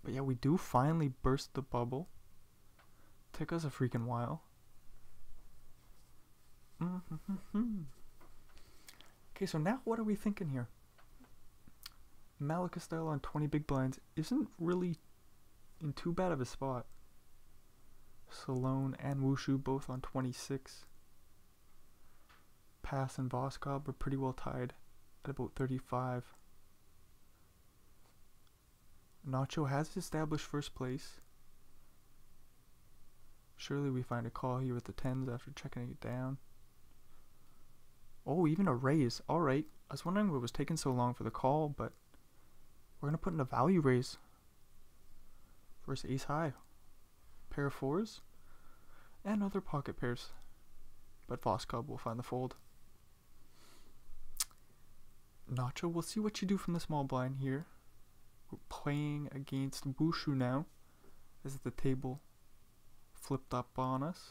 Speaker 1: But yeah, we do finally burst the bubble. Took us a freaking while. Okay, so now what are we thinking here? Malika style on 20 big blinds isn't really in too bad of a spot. Salone and Wushu both on 26. Pass and Voskov are pretty well tied at about 35. Nacho has established first place. Surely we find a call here with the 10s after checking it down. Oh, even a raise. Alright. I was wondering what was taking so long for the call, but we're going to put in a value raise. Versus ace high. Pair of 4s. And other pocket pairs. But Voskov will find the fold. Nacho, we'll see what you do from the small blind here. We're playing against Wushu now. As the table flipped up on us.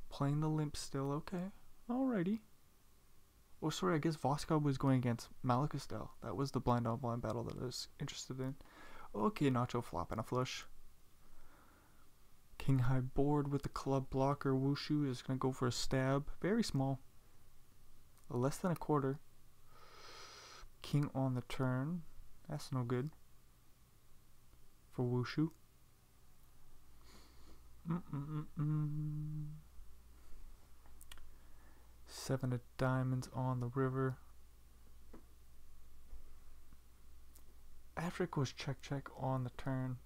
Speaker 1: Playing the limp still, okay. Alrighty. Oh, sorry, I guess Voskov was going against Malika style. That was the blind on blind battle that I was interested in. Okay, Nacho flopping a flush. King high board with the club blocker. Wushu is going to go for a stab. Very small. Less than a quarter. King on the turn. That's no good. For Wushu. 7 of diamonds on the river. After it goes check on the turn,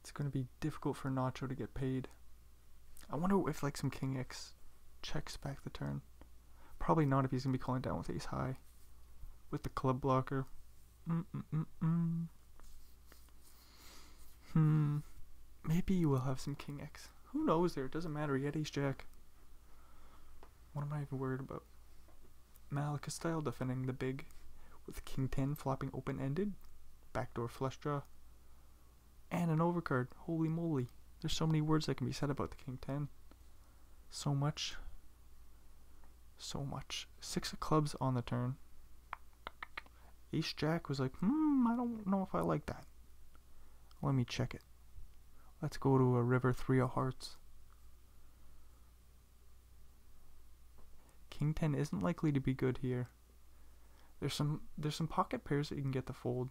Speaker 1: it's going to be difficult for Nacho to get paid. I wonder if like some King X checks back the turn. Probably not if he's going to be calling down with ace high. With the club blocker. Maybe you will have some King X. Who knows there? It doesn't matter. He had ace jack. What am I even worried about? Malika style defending the big. With King 10 flopping open-ended. Backdoor flush draw. And an overcard. Holy moly. There's so many words that can be said about the King 10. So much. So much. 6 of clubs on the turn. Ace jack was like, I don't know if I like that. Let me check it. Let's go to a river, 3 of hearts. King 10 isn't likely to be good here. There's some pocket pairs that you can get to fold.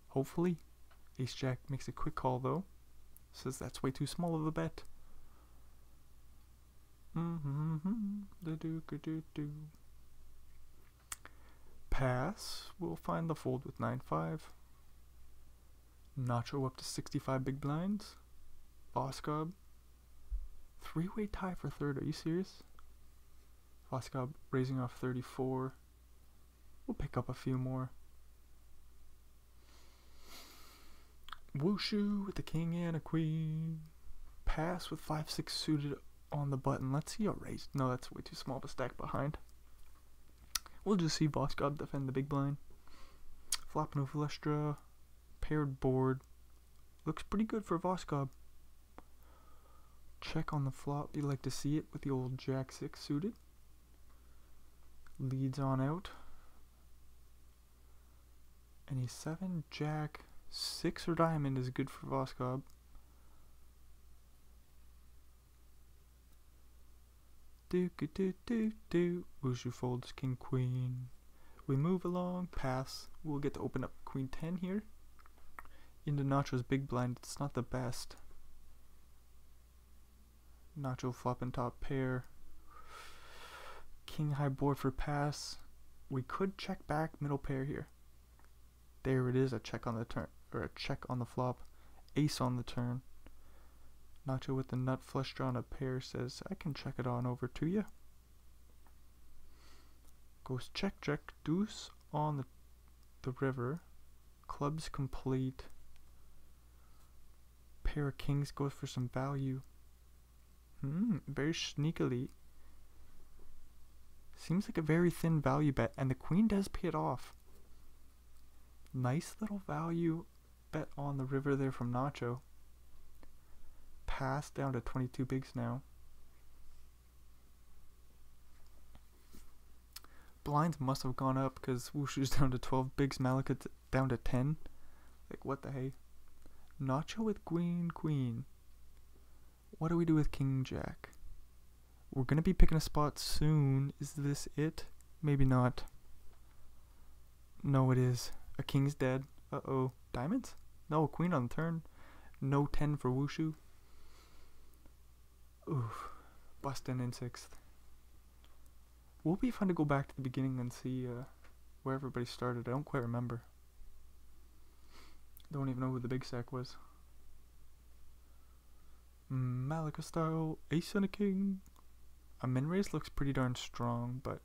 Speaker 1: Hopefully. Ace jack makes a quick call though. Says that's way too small of a bet. Pass. We'll find the fold with 9-5. Nacho up to 65 big blinds. Voskov. 3-way tie for third. Are you serious? Voskov raising off 34. We'll pick up a few more. Wushu with the king and a queen. Pass with 5-6 suited on the button. Let's see a raise. No, that's way too small to stack behind. We'll just see Voskov defend the big blind. Flop no flush draw. Paired board. Looks pretty good for Voskov. Check on the flop. You like to see it with the old jack 6 suited. Leads on out. Any 7 jack 6 or diamond is good for Voskov. Wushu folds king queen. We move along. Pass. We'll get to open up queen 10 here. Into Nacho's big blind. It's not the best. Nacho flop and top pair. King high board for pass. We could check back middle pair here. There it is, a check on the turn, or a check on the flop. Ace on the turn. Nacho with the nut flush draw on a pair says, I can check it on over to you. Goes check, check, deuce on the river. Clubs complete. Pair of kings goes for some value. Very sneakily. Seems like a very thin value bet, and the queen does pay it off. Nice little value bet on the river there from Nacho. Pass down to 22 bigs now. Blinds must have gone up because Wushu's down to 12 bigs, Malika down to 10. Like, what the hey? Nacho with queen, queen. What do we do with king jack? We're going to be picking a spot soon. Is this it? Maybe not. No, it is. A king's dead. Uh-oh. Diamonds? No, queen on the turn. No 10 for Wushu. Oof. Bustin' in 6th. Will be fun to go back to the beginning and see where everybody started. I don't quite remember. Don't even know who the big sack was. Malika style. Ace and a king. A min raise looks pretty darn strong, but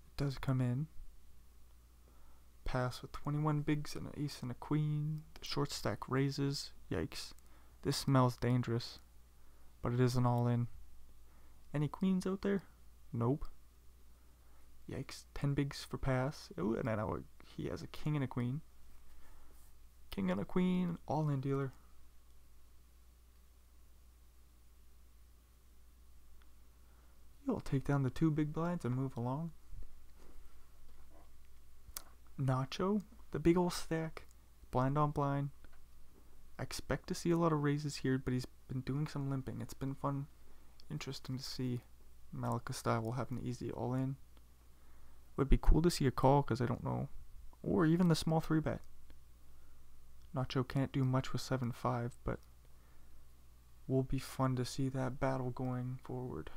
Speaker 1: it does come in. Pass with 21 bigs and an ace and a queen. The short stack raises. Yikes. This smells dangerous, but it isn't all in. Any queens out there? Nope. Yikes. 10 bigs for pass. Oh, and now he has a king and a queen. King and a queen. All in dealer. You'll take down the 2 big blinds and move along. Nacho, the big old stack, blind on blind. I expect to see a lot of raises here, but he's been doing some limping. It's been fun, interesting to see. Malika style will have an easy all in. Would be cool to see a call because I don't know, or even the small 3-bet. Nacho can't do much with 7-5, but will be fun to see that battle going forward.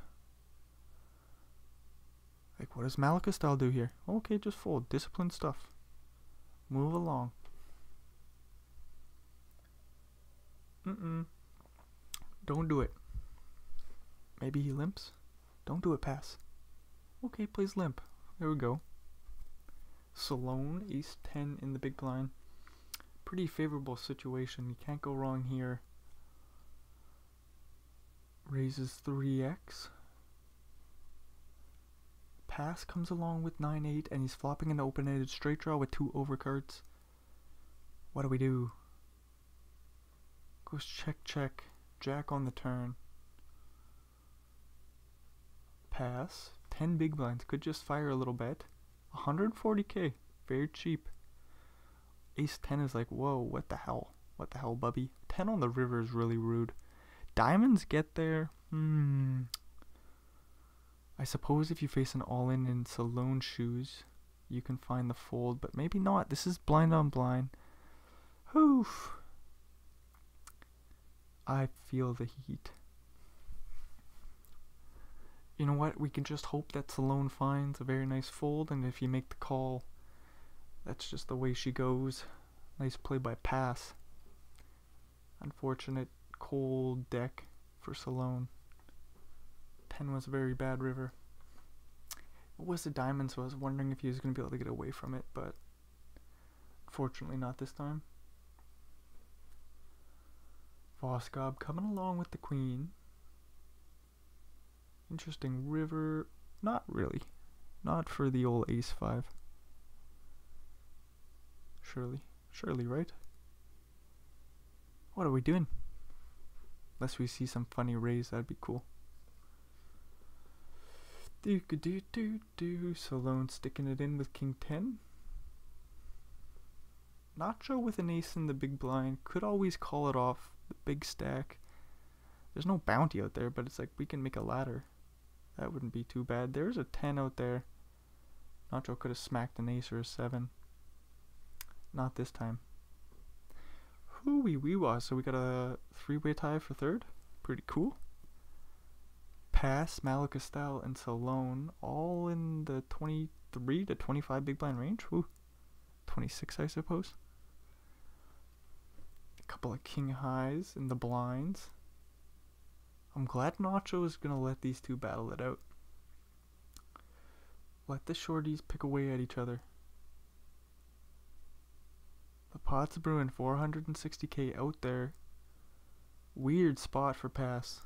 Speaker 1: Like, what does Malika style do here? Okay, just fold. Disciplined stuff. Move along. Don't do it. Maybe he limps? Don't do it, pass. Okay, plays limp. There we go. Salone, ace 10 in the big blind. Pretty favorable situation. You can't go wrong here. Raises 3x. Pass comes along with 9-8, and he's flopping an open-ended straight draw with 2 overcards. What do we do? Goes check, check. Jack on the turn. pass. 10 big blinds. Could just fire a little bet. 140k. Very cheap. Ace 10 is like, whoa, what the hell? What the hell, bubby? 10 on the river is really rude. Diamonds get there. I suppose if you face an all-in in Salone shoes, you can find the fold, but maybe not. This is blind on blind. Oof. I feel the heat. You know what? We can just hope that Salone finds a very nice fold, and if you make the call, that's just the way she goes. Nice play by pass. Unfortunate cold deck for Salone. 10 was a very bad river. It was a diamond, so I was wondering if he was going to be able to get away from it, but fortunately not this time. Voskob coming along with the queen. Interesting river. Not really. Not for the old ace 5. Surely, right? What are we doing? Unless we see some funny raise, that'd be cool. Do. Salone sticking it in with king 10. Nacho with an ace in the big blind. Could always call it off. The big stack. There's no bounty out there, but it's like we can make a ladder. That wouldn't be too bad. There's a 10 out there. Nacho could have smacked an ace or a 7. Not this time. Hoo-wee-wee-wah. So we got a 3-way tie for third. Pretty cool. Pass, Malacastel, and Salone all in the 23 to 25 big blind range. Woo. 26, I suppose. A couple of king highs in the blinds. I'm glad Nacho is going to let these two battle it out. Let the shorties pick away at each other. The pot's brewing. 460k out there. Weird spot for pass.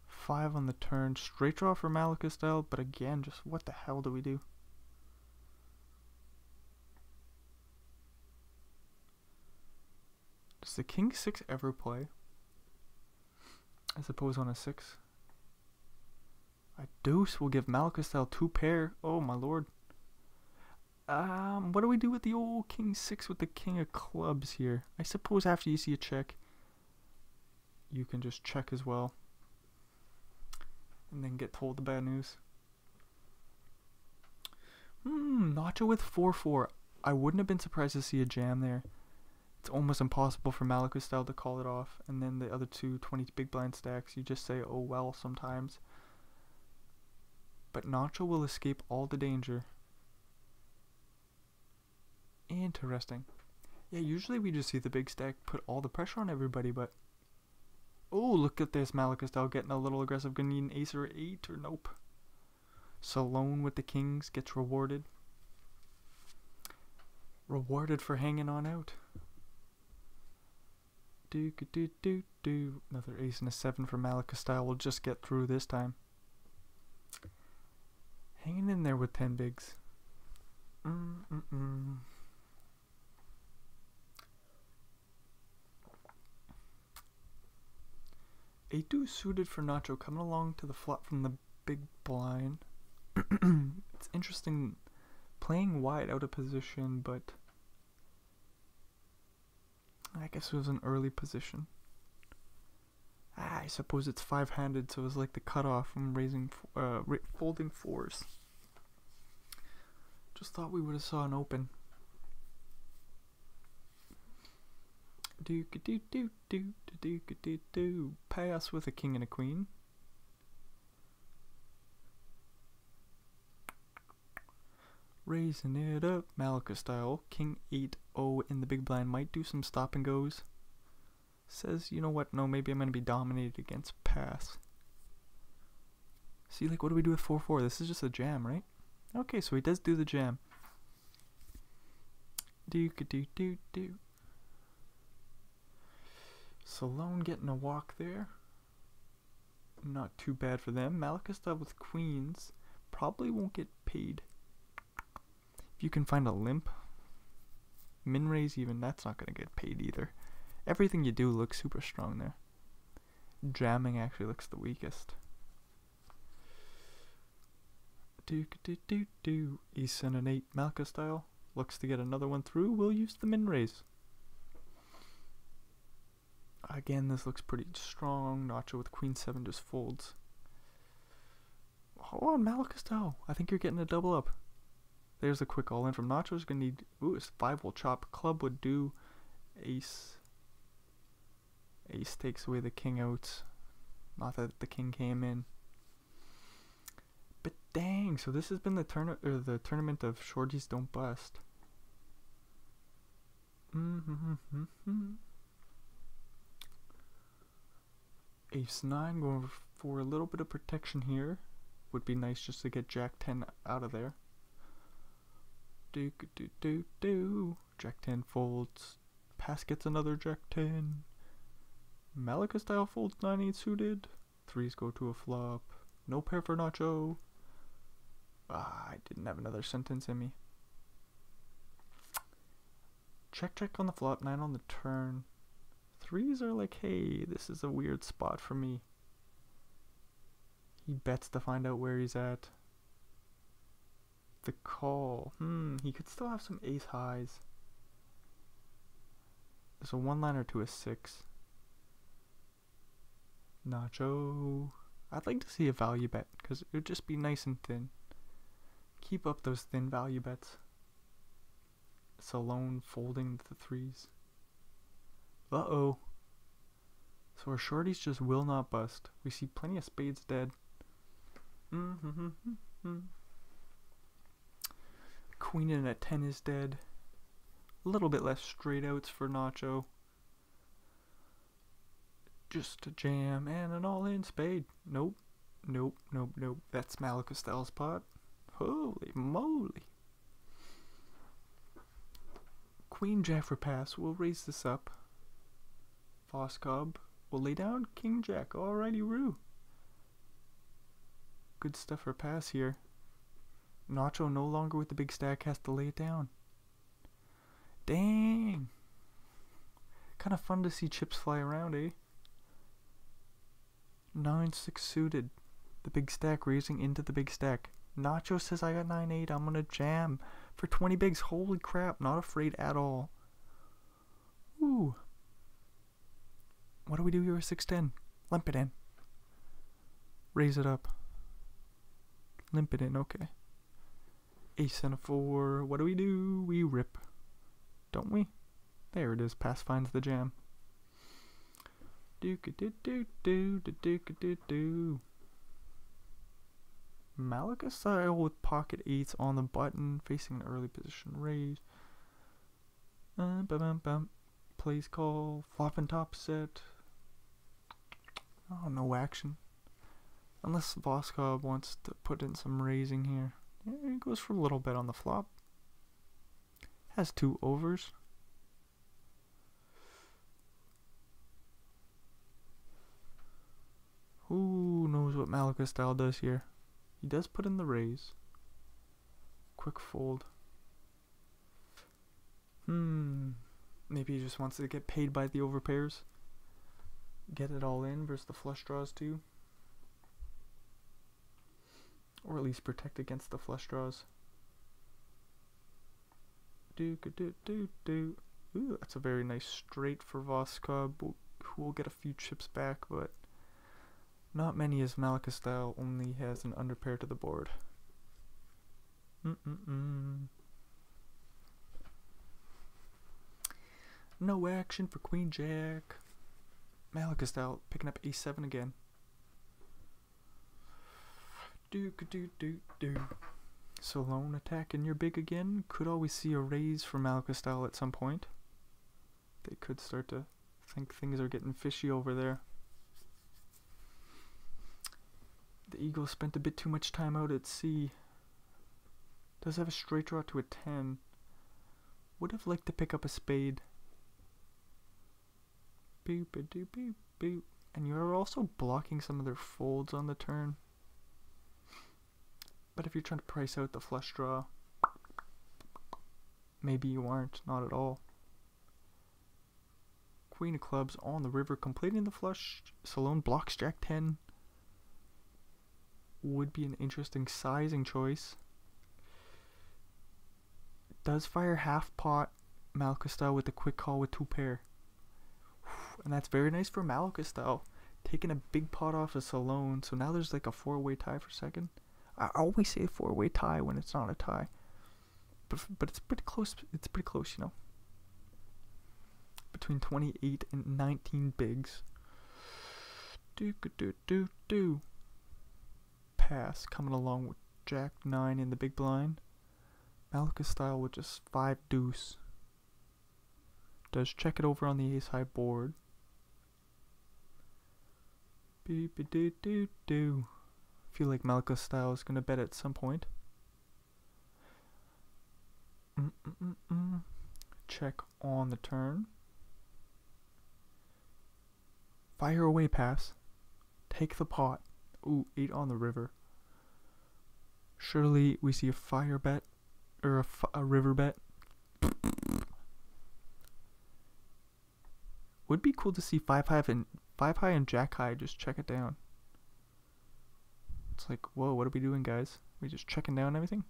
Speaker 1: 5 on the turn. Straight draw for Malacastel, but again, just what the hell do we do? Does the king 6 ever play? I suppose on a 6. A deuce will give Malacastel 2 pair. Oh my lord. What do we do with the old king 6 with the king of clubs here? I suppose after you see a check, you can just check as well. And then get told the bad news. Nacho with 4-4. I wouldn't have been surprised to see a jam there. It's almost impossible for Malacastel to call it off. And then the other two 20 big blind stacks, you just say, oh well, sometimes. But Nacho will escape all the danger. Interesting. Yeah, usually we just see the big stack put all the pressure on everybody, but... Oh, look at this. Malacastel getting a little aggressive. Gonna need an ace or 8 or nope. Salone with the kings gets rewarded. Rewarded for hanging on out. Another ace and a 7 for Malacastel. We'll just get through this time. Hanging in there with 10 bigs. A2 suited for Nacho coming along to the flop from the big blind. It's interesting playing wide out of position, but I guess it was an early position. I suppose it's 5-handed, so it was like the cutoff from raising, folding 4s. Just thought we would have saw an open. Pass with a king and a queen. Raising it up, Malacastel. King 8-0 in the big blind might do some stop and goes. Says, you know what? No, maybe I'm gonna be dominated against pass. See, like, what do we do with 4-4? This is just a jam, right? Okay, so he does do the jam. Salone getting a walk there. Not too bad for them. Malacastel with queens probably won't get paid. If you can find a limp, min raise even, that's not going to get paid either. Everything you do looks super strong there. Jamming actually looks the weakest. Ace and an 8 Malka style. Looks to get another one through. We'll use the min raise. Again, this looks pretty strong. Nacho with queen 7 just folds. Hold on, Malka style. I think you're getting a double up. There's a quick all in from Nacho's gonna need. Ooh, his 5 will chop. Club would do. Ace. Ace takes away the king out. Not that the king came in. But dang, so this has been the tournament of shorties don't bust. Ace 9 going for a little bit of protection here. Would be nice just to get Jack 10 out of there. Jack 10 folds. Pass gets another Jack 10. Malika style folds 9-8 suited. 3s go to a flop. No pair for Nacho. I didn't have another sentence in me. Check on the flop, 9 on the turn. 3s are like, hey, this is a weird spot for me. He bets to find out where he's at. The call. He could still have some ace highs. There's a 1-liner to a 6. Nacho. I'd like to see a value bet, because it would just be nice and thin. Keep up those thin value bets. It's alone folding the 3s. Uh-oh. So our shorties just will not bust. We see plenty of spades dead. Queen in at 10 is dead. A little bit less straight outs for Nacho. Just a jam and an all-in spade. Nope. That's Malika style's pot. Holy moly. Queen Jack for pass. We'll raise this up. Voskov will lay down King Jack. Alrighty, Roo. Good stuff for pass here. Nacho no longer with the big stack, has to lay it down. Dang. Kind of fun to see chips fly around, eh? 9-6 suited. The big stack raising into the big stack. Nacho says I got 9-8. I'm gonna jam for 20 bigs. Holy crap, not afraid at all. Ooh. What do we do here with 6-10? Limp it in. Raise it up. Limp it in, okay. Ace and a 4. What do? We rip. Don't we? There it is. Pass finds the jam. Malika style with pocket 8s on the button, facing an early position raise. Plays call. Flop and top set. Oh, no action. Unless Voskov wants to put in some raising here. Yeah, he goes for a little bit on the flop. Has 2 overs. Who knows what Malika style does here? He does put in the raise. Quick fold. Maybe he just wants to get paid by the overpairs. Get it all in versus the flush draws too. Or at least protect against the flush draws. Ooh, that's a very nice straight for Voskov, who will get a few chips back, but not many, as Malika style only has an underpair to the board. No action for Queen Jack. Malika style picking up A7 again. So lone attacking your big again. Could always see a raise for Malika style at some point. They could start to think things are getting fishy over there. The eagle spent a bit too much time out at sea. Does have a straight draw to a 10. Would have liked to pick up a spade. Boop. And you're also blocking some of their folds on the turn. But if you're trying to price out the flush draw, maybe you aren't, not at all. Queen of clubs on the river, completing the flush. Salone blocks Jack 10. Would be an interesting sizing choice. Does fire half pot. Malacca with a quick call with 2 pair. And that's very nice for Malacca. Taking a big pot off of Salone. So now there's like a 4-way tie for second. I always say 4-way tie when it's not a tie. But it's pretty close. It's pretty close, you know. Between 28 and 19 bigs. Do. Pass coming along with Jack 9 in the big blind. Malacca with just 5 deuce. Does check it over on the ace high board. Do. Feel like Malacca is gonna bet at some point. Check on the turn. Fire away pass. Take the pot. Ooh, 8 on the river. Surely we see a fire bet or a river bet. Would be cool to see 5 high and Jack high just check it down. It's like, whoa, what are we doing, guys? We just checking down everything?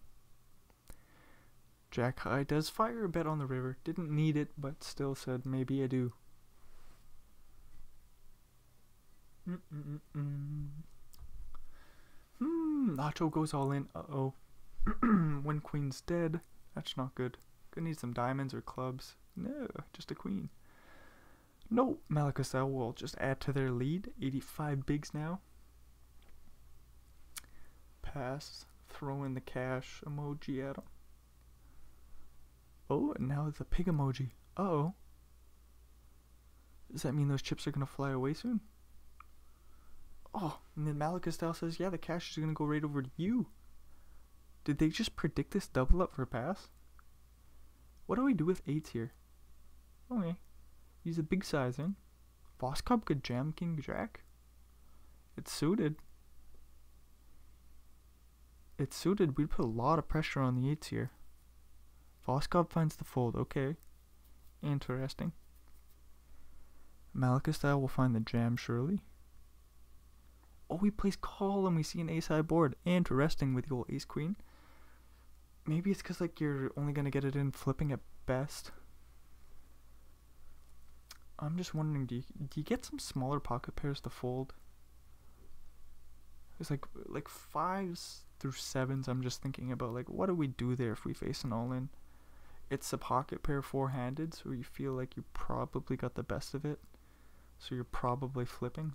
Speaker 1: Jack high does fire a bet on the river. Didn't need it, but still said maybe I do. Nacho goes all in. Uh-oh. When queen's dead. That's not good. Gonna need some diamonds or clubs. No, just a queen. No, Malacca will just add to their lead. 85 bigs now. Pass. Throw in the cash emoji at him. Oh, and now it's a pig emoji. Uh-oh. Does that mean those chips are gonna fly away soon? Oh, and then Malacca says, yeah, the cash is gonna go right over to you. Did they just predict this double up for a pass? What do we do with 8s here? Okay. Use a big size in. Voscob could jam King Jack. It's suited. It's suited. We'd put a lot of pressure on the 8s here. Voscob finds the fold. Okay. Interesting. Malacca will find the jam surely. Oh, he plays call and we see an ace high board. Interesting with the old ace queen. Maybe it's because like you're only going to get it in flipping at best. I'm just wondering, do you get some smaller pocket pairs to fold? It's like 5s through 7s. I'm just thinking about like what do we do there if we face an all in? It's a pocket pair 4-handed, so you feel like you probably got the best of it. So you're probably flipping.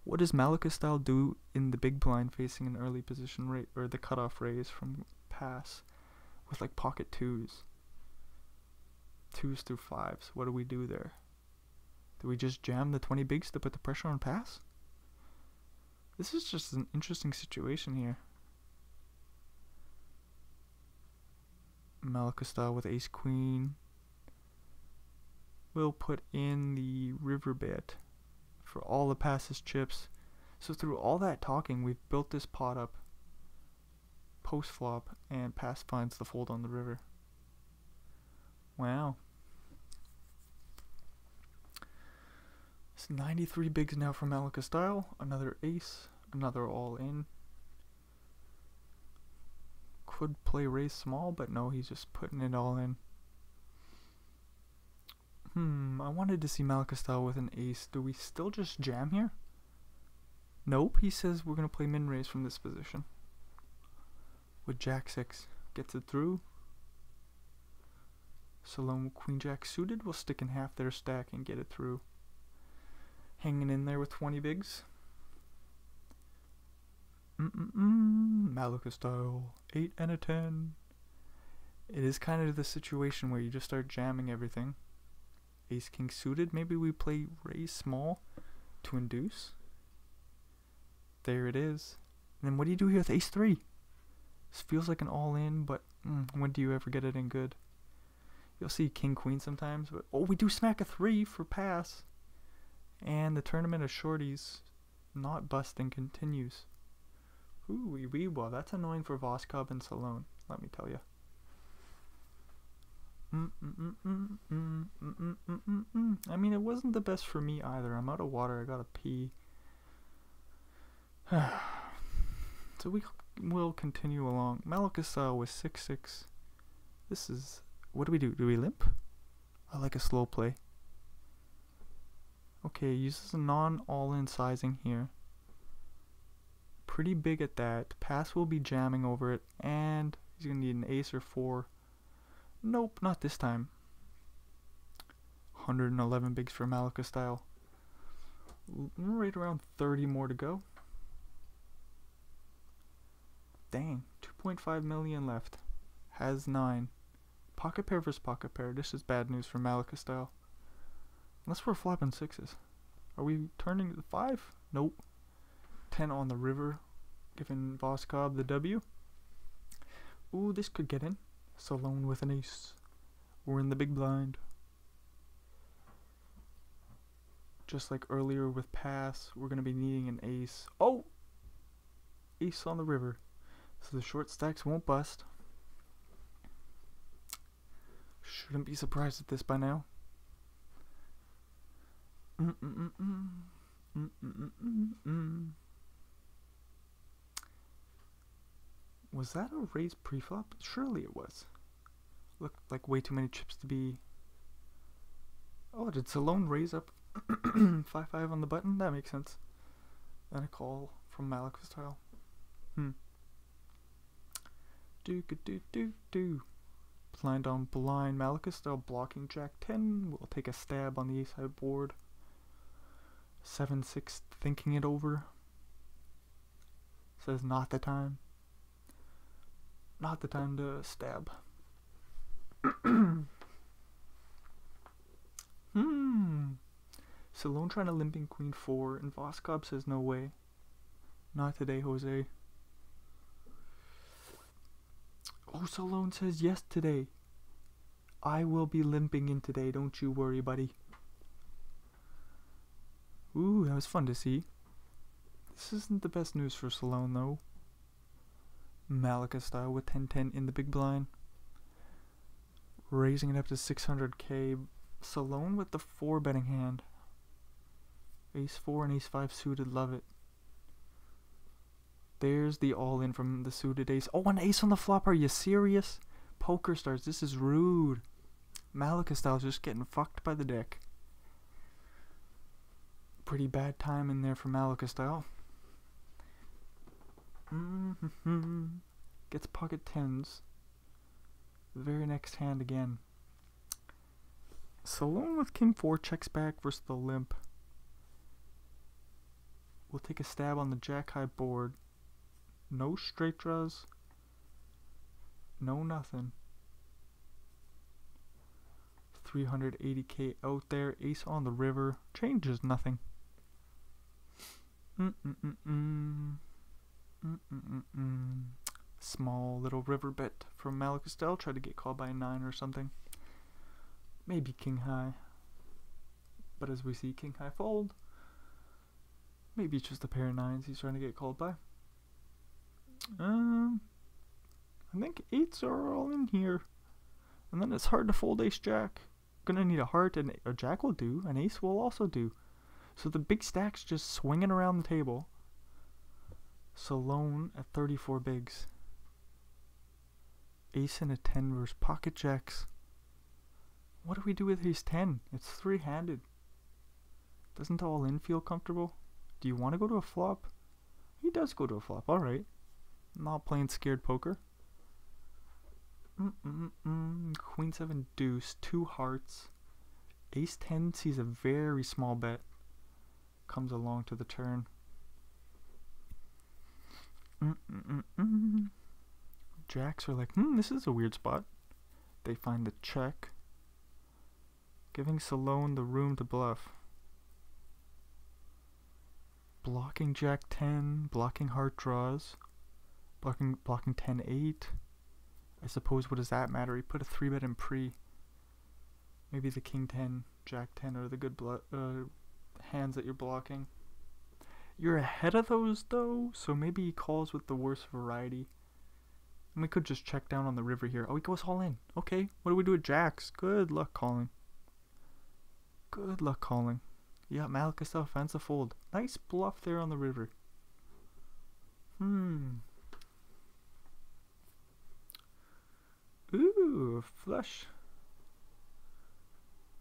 Speaker 1: What does Malacca do in the big blind facing an early position rate or the cutoff raise from pass with like pocket 2s? 2s through 5s. What do we do there? Do we just jam the 20 bigs to put the pressure on pass? This is just an interesting situation here. Malacca with ace queen. We'll put in the river bet for all the passes chips. So through all that talking, we've built this pot up post flop and pass finds the fold on the river. Wow. It's 93 bigs now from Malacca. Another ace, another all in. Could play raise small, but no, he's just putting it all in. I wanted to see Malacca with an ace. Do we still just jam here? Nope, he says we're going to play min raise from this position. With Jack 6. Gets it through. Salome Queen Jack suited will stick in half their stack and get it through. Hanging in there with 20 bigs. Malacca 8 and a 10. It is kind of the situation where you just start jamming everything. Ace King suited. Maybe we play raise small to induce. There it is. And then what do you do here with ace 3? This feels like an all in, but when do you ever get it in good? You'll see king queen sometimes, but oh, we do smack a 3 for pass. And the tournament of shorties not busting continues. Ooh, well, that's annoying for Voscob and Salone, let me tell you. I mean, it wasn't the best for me either. I'm out of water. I gotta pee. So we will continue along. Malakasal was 6-6. This is... What do we do? Do we limp? I like a slow play. Okay, uses a non-all-in sizing here. Pretty big at that. Pass will be jamming over it. And he's going to need an ace or 4. Nope, not this time. 111 bigs for Malakasal. Right around 30 more to go. Dang, 2.5 million left. Has 9. Pocket pair versus pocket pair. This is bad news for Malakasal. Unless we're flopping 6s. Are we turning the 5? Nope. 10 on the river, giving Voskov the W. Ooh, this could get in. Salone with an ace. We're in the big blind. Just like earlier with pass, we're going to be needing an ace. Oh! Ace on the river. So the short stacks won't bust. Shouldn't be surprised at this by now. Was that a raise preflop? Surely it was. Looked like way too many chips to be... Oh, did Salone raise up 5-5 on the button? That makes sense. Then a call from Malakasal. Do. Blind on blind. Malakasal blocking Jack 10. We'll take a stab on the ace high board. 7-6 thinking it over. Says not the time. Not the time to stab. Salone trying to limping queen 4 and Voskov says no way. Not today, Jose. Oh, Salone says yes today. I will be limping in today, don't you worry, buddy. Ooh, that was fun to see. This isn't the best news for Salone, though. Malakasal with 10-10 in the big blind. Raising it up to 600k. Salone with the 4 betting hand. Ace 4 and ace 5 suited, love it. There's the all-in from the suited ace. Oh, an ace on the flop, are you serious? Poker stars, this is rude. Malakasal's just getting fucked by the deck. Pretty bad time in there for Malakasal. Gets pocket 10s. The very next hand again. Salone with king 4 checks back versus the limp. We'll take a stab on the jack high board. No straight draws. No nothing. 380k out there. Ace on the river. Changes nothing. Small little river bet from Malakasal. Try to get called by a 9 or something. Maybe king high. But as we see, king high fold. Maybe it's just a pair of 9s he's trying to get called by. I think 8s are all in here. And then it's hard to fold ace jack. Gonna need a heart, and a jack will do. An ace will also do. So the big stack's just swinging around the table. Salone at 34 bigs. Ace and a 10 versus pocket jacks. What do we do with ace 10? It's 3-handed. Doesn't all in feel comfortable? Do you want to go to a flop? He does go to a flop, alright. Not playing scared poker. Queen 7 deuce, 2 hearts. Ace 10 sees a very small bet. Comes along to the turn. Jacks are like, this is a weird spot. They find the check. Giving Salone the room to bluff. Blocking jack 10, blocking heart draws. Blocking 10-8. I suppose, what does that matter? He put a 3-bet in pre. Maybe the king 10, jack 10 are the good hands that you're blocking. You're ahead of those though, so maybe he calls with the worst variety. And we could just check down on the river here. Oh, he goes all in. Okay, what do we do with jacks? Good luck calling. Good luck calling. Yeah, Malachistyle finds the fold. Nice bluff there on the river. Ooh, flush.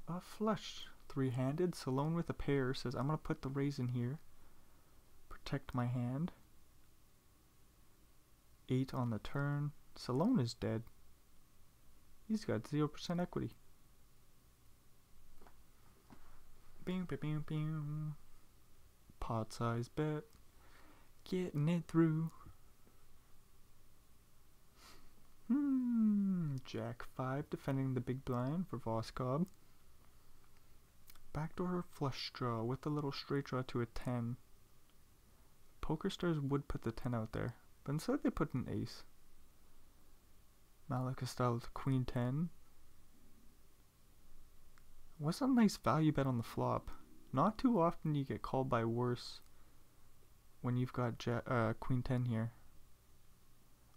Speaker 1: A flush. Three-handed. Salone with a pair says, I'm going to put the raise in here. Protect my hand. 8 on the turn. Salone is dead. He's got 0% equity. Bing, bing, bing, bing. Pot size bet. Getting it through. Jack 5 defending the big blind for Voskob. Backdoor flush draw with a little straight draw to a 10. Poker Stars would put the 10 out there, but instead they put an ace. Malachistyle with queen 10. What's a nice value bet on the flop? Not too often you get called by worse when you've got queen 10 here.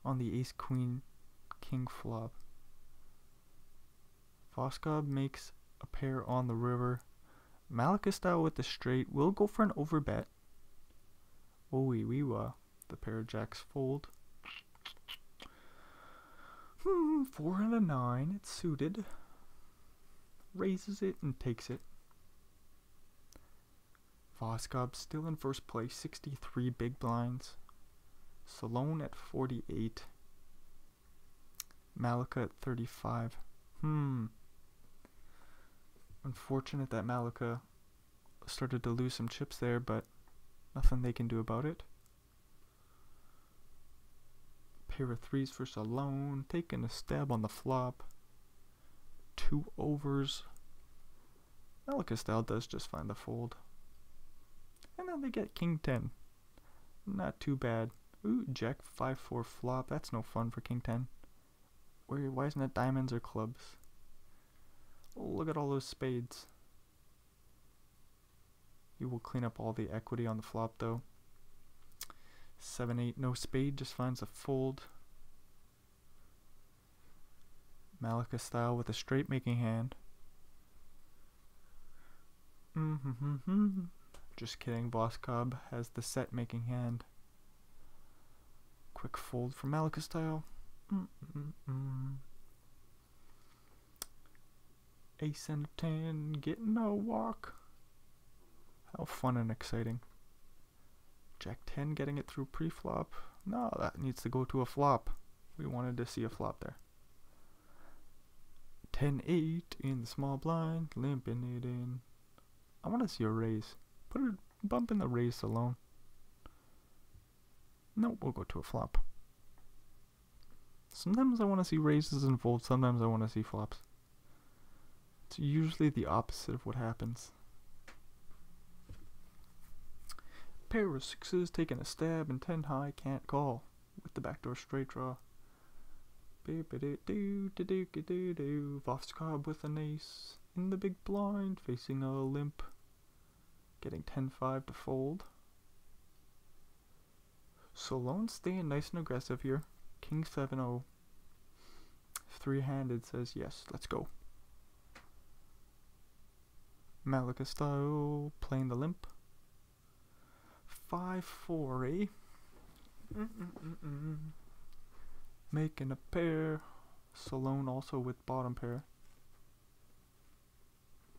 Speaker 1: On the ace queen king flop. Voskob makes a pair on the river. Malachistyle with the straight will go for an overbet. Oh wee wee wah. The pair of jacks fold. 4 and a 9. It's suited. Raises it and takes it. Voskob still in first place. 63 big blinds. Salone at 48. Malika at 35. Unfortunate that Malika started to lose some chips there, but nothing they can do about it. Pair of threes for Salone, taking a stab on the flop. 2 overs. Malachistyle does just find the fold. And then they get king 10. Not too bad. Ooh, jack 5-4 flop. That's no fun for king 10. Why isn't it diamonds or clubs? Oh, look at all those spades. You will clean up all the equity on the flop though. 7-8, no spade, just finds a fold. Malachistyle with a straight making hand. Just kidding, Voskob has the set making hand. Quick fold for Malachistyle. Ace and a 10, getting a walk. How fun and exciting. Jack 10 getting it through pre-flop. No, that needs to go to a flop. We wanted to see a flop there. 10-8 in the small blind, limping it in. I want to see a raise. Put a bump in the raise alone. Nope, we'll go to a flop. Sometimes I want to see raises and folds, sometimes I want to see flops. It's usually the opposite of what happens. Pair of sixes taking a stab and 10 high, can't call with the backdoor straight draw. Voskob with an ace in the big blind, facing a limp, getting 10-5 to fold. Salone staying nice and aggressive here. King 7-0. Three-handed says yes, let's go. Malachistyle playing the limp. 5-4, eh? Making a pair. Salone also with bottom pair.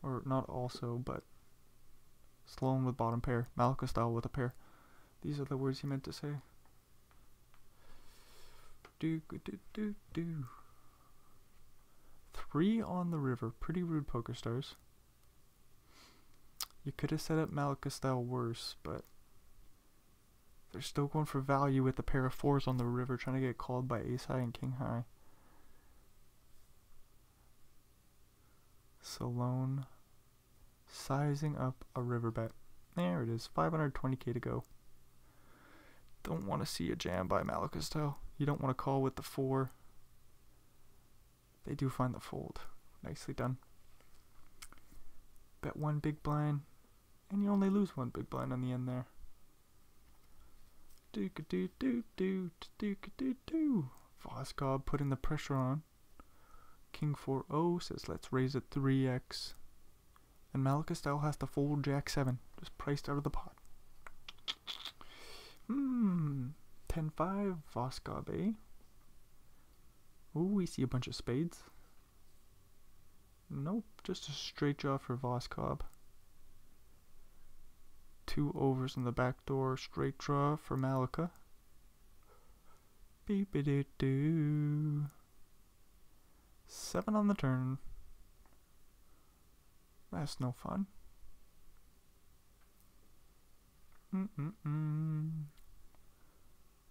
Speaker 1: Or not also, but Salone with bottom pair. Malachistyle with a pair. These are the words he meant to say. Do. 3 on the river. Pretty rude, Poker Stars. You could have set up Malachistyle worse, but they're still going for value with a pair of 4s on the river, trying to get called by ace high and king high. Salone sizing up a river bet. There it is, 520k to go. Don't want to see a jam by Malachistyle. You don't want to call with the 4. They do find the fold. Nicely done. Bet 1 big blind, and you only lose 1 big blind on the end there. Voskov putting the pressure on. King 4-0 says let's raise it 3x. And Malika still has to fold Jack 7. Just priced out of the pot. 10-5 Voskov, eh? Ooh, we see a bunch of spades. Nope, just a straight draw for Voskov. 2 overs in the back door, straight draw for Malika. Beep-a-doo-doo. 7 on the turn. That's no fun.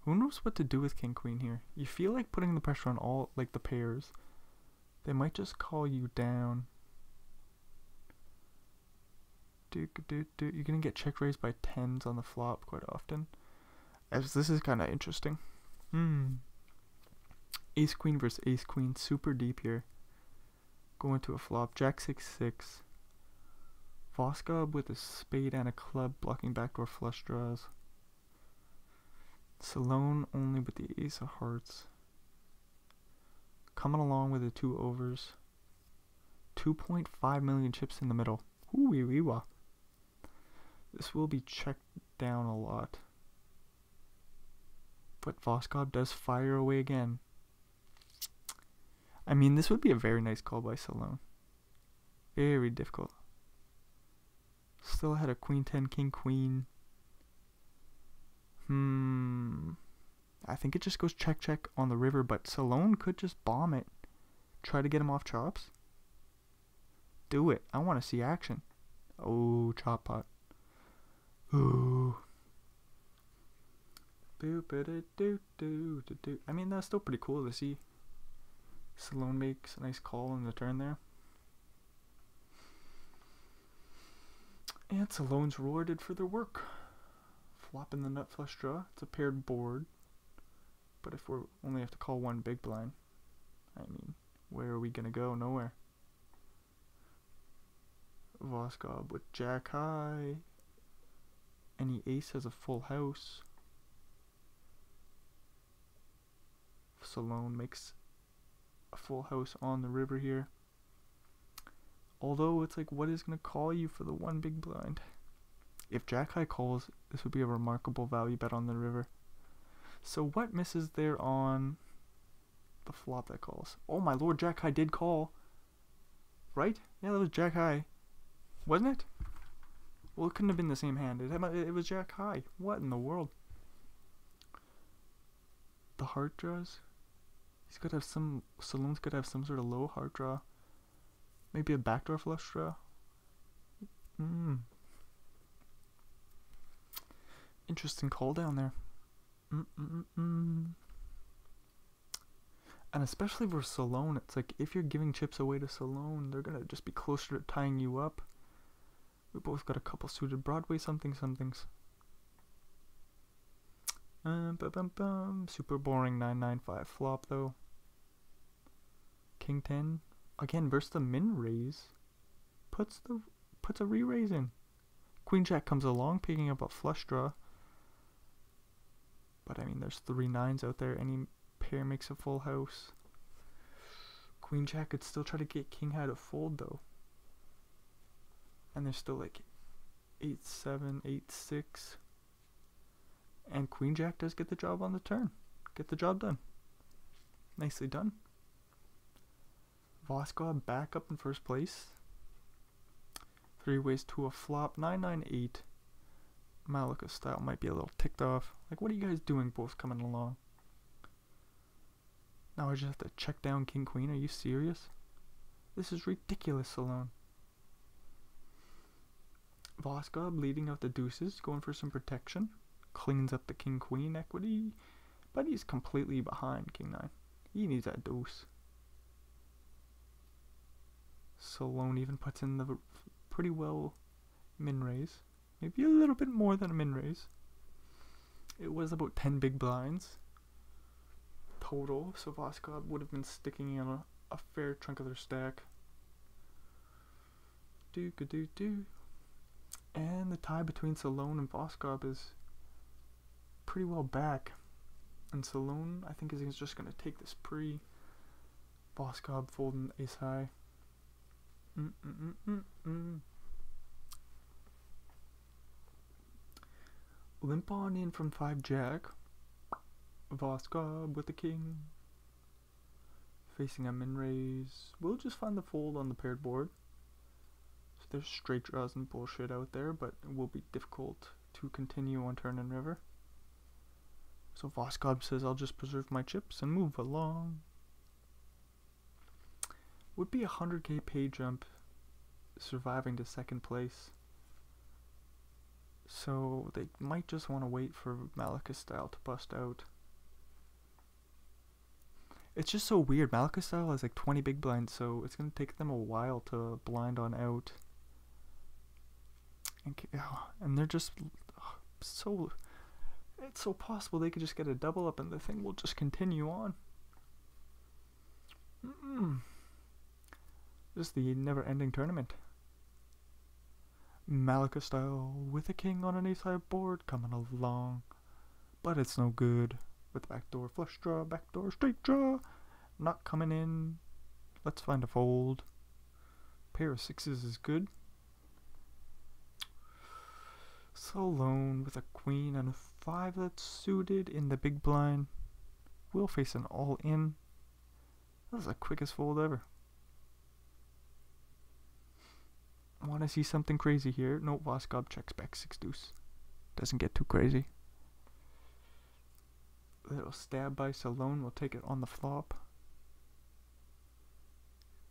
Speaker 1: Who knows what to do with King Queen here? You feel like putting the pressure on all, like, the pairs. They might just call you down. You're gonna get check raised by 10s on the flop quite often. As this is kind of interesting. Ace Queen versus Ace Queen, super deep here. Going to a flop. Jack 6-6. Voskov with a spade and a club blocking backdoor flush draws. Salone only with the ace of hearts. Coming along with the 2 overs. 2.5 million chips in the middle. Ooh-wee-wee-wah. This will be checked down a lot. But Voskov does fire away again. I mean, this would be a very nice call by Salone. Very difficult. Still had a Queen 10, King Queen. I think it just goes check check on the river, but Salone could just bomb it. Try to get him off chops. Do it. I want to see action. Oh, chop pot. Ooh. I mean, that's still pretty cool to see. Salone makes a nice call in the turn there. And Salone's rewarded for their work. Flopping the nut flush draw. It's a paired board. But if we only have to call one big blind, I mean, where are we going to go? Nowhere. Voskov with Jack high. Any ace has a full house. Salone makes a full house on the river here. Although it's like, what is going to call you for the one big blind? If Jack high calls, this would be a remarkable value bet on the river. So what misses there on the flop that calls? Oh my lord, Jack high did call. Right? Yeah, that was Jack high. Wasn't it? Well, it couldn't have been the same hand. It was Jack high. What in the world? The heart draws? He's got to have some... Salone's got to have some sort of low heart draw. Maybe a backdoor flush draw? Interesting call down there. And especially for Salone, it's like if you're giving chips away to Salone, they're gonna just be closer to tying you up. We both got a couple suited Broadway somethings. Super boring 9-9-5 flop though. King 10 again versus the min raise. Puts a re-raise in. Queen Jack comes along, picking up a flush draw. But I mean, there's 3 9s out there. Any pair makes a full house. Queen Jack could still try to get King high to fold though. And there's still like 8-7, 8-6. And Queen Jack does get the job on the turn. Get the job done. Nicely done. Voskov back up in first place. 3 ways to a flop. 9-9-8. Malika style might be a little ticked off. Like, what are you guys doing both coming along? Now I just have to check down King Queen. Are you serious? This is ridiculous, Salone. Voskov leading out the deuces, going for some protection. Cleans up the King Queen equity. But he's completely behind King 9. He needs that deuce. Salone even puts in the pretty well min raise. Maybe a little bit more than a min raise. It was about 10 big blinds total, so Voskov would have been sticking in a fair chunk of their stack. And the tie between Salone and Voskov is pretty well back. And Salone, I think, is just gonna take this pre. Voskov folding ace high. Limp on in from 5 jack. Voskov with the king. Facing a min raise. We'll just find the fold on the paired board. So there's straight draws and bullshit out there, but it will be difficult to continue on turn and river. So Voskov says I'll just preserve my chips and move along. Would be 100k pay jump surviving to second place. So they might just want to wait for Malika style to bust out. It's just so weird. Malika style has like 20 big blinds, so it's going to take them a while to blind on out. And they're just so... It's so possible they could just get a double up and the thing will just continue on. Just the never-ending tournament. Malika style with a king on an ace-high board coming along. But it's no good. With backdoor flush draw, backdoor straight draw. Not coming in. Let's find a fold. Pair of sixes is good. Salone with a queen and a 5 that's suited in the big blind. We'll face an all-in. That was the quickest fold ever. Want to see something crazy here? No, Voskov checks back 6 deuce. Doesn't get too crazy. Little stab by Salone. We'll take it on the flop.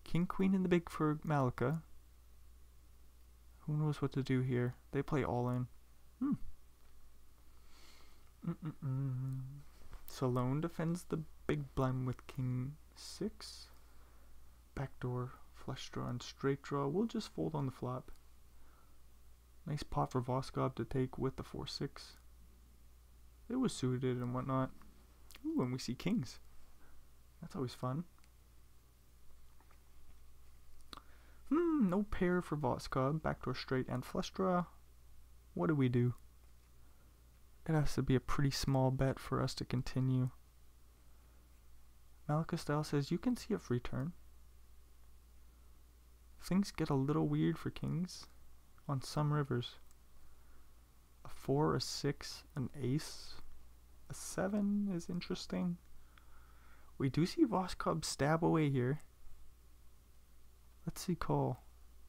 Speaker 1: King queen in the big for Malika. Who knows what to do here? They play all in. Salone defends the big blind with king 6. Backdoor flush draw and straight draw. We'll just fold on the flop. Nice pot for Voskov to take with the 4-6. It was suited and whatnot. Ooh, and we see kings. That's always fun. No pair for Voskov. Backdoor straight and flush draw. What do we do? It has to be a pretty small bet for us to continue. Malika style says you can see a free turn. Things get a little weird for kings on some rivers. A 4, a 6, an ace, a 7 is interesting. We do see Voskov stab away here. Let's see call.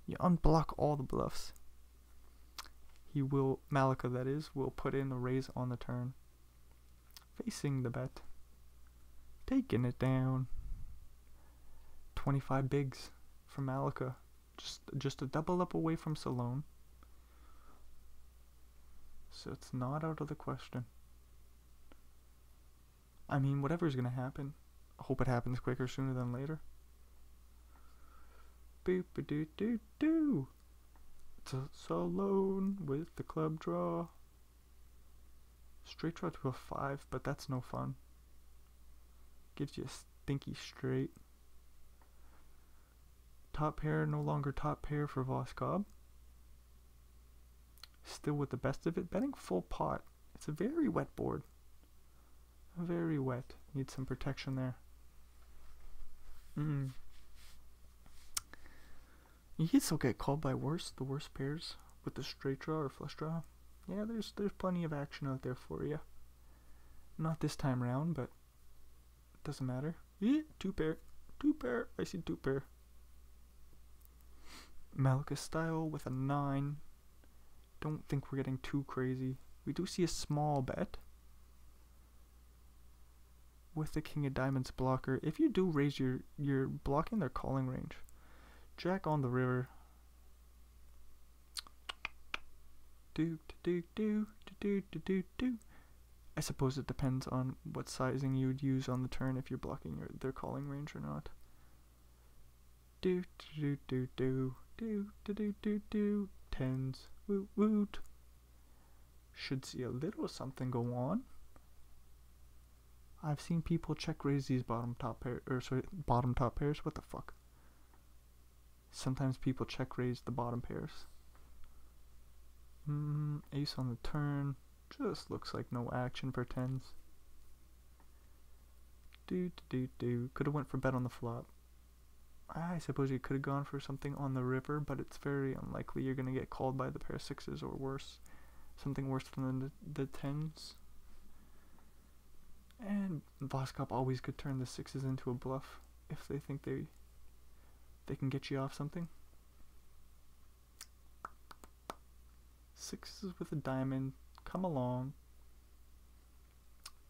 Speaker 1: You unblock all the bluffs. He will, Malika that is, will put in a raise on the turn. Facing the bet. Taking it down. 25 bigs for Malika. Just a double up away from Salone. So it's not out of the question. I mean, whatever's gonna happen, I hope it happens quicker sooner than later. Boop-a-doo-doo-doo. It's a Salone with the club draw. Straight draw to a 5, but that's no fun. Gives you a stinky straight. Top pair, no longer top pair for Voskov. Still with the best of it. Betting full pot. It's a very wet board. Very wet. Need some protection there. You can still get called by the worst pairs with the straight draw or flush draw. Yeah, there's plenty of action out there for you. Not this time around, but it doesn't matter. Yeah, 2 pair. 2 pair. I see 2 pair. Malika style with a 9. Don't think we're getting too crazy. We do see a small bet with the king of diamonds blocker. If you do raise you're blocking their calling range. Jack on the river. Do. I suppose it depends on what sizing you would use on the turn if you're blocking their calling range or not. Do. Tens. Woot woot. Should see a little something go on. I've seen people check raise these bottom top pairs. What the fuck? Sometimes people check raise the bottom pairs. Ace on the turn. Just looks like no action for tens. Could have went for bet on the flop. I suppose you could have gone for something on the river, but it's very unlikely you're going to get called by the pair of sixes or worse. Something worse than the tens. And Voskop always could turn the sixes into a bluff if they think they can get you off something. Sixes with a diamond, come along.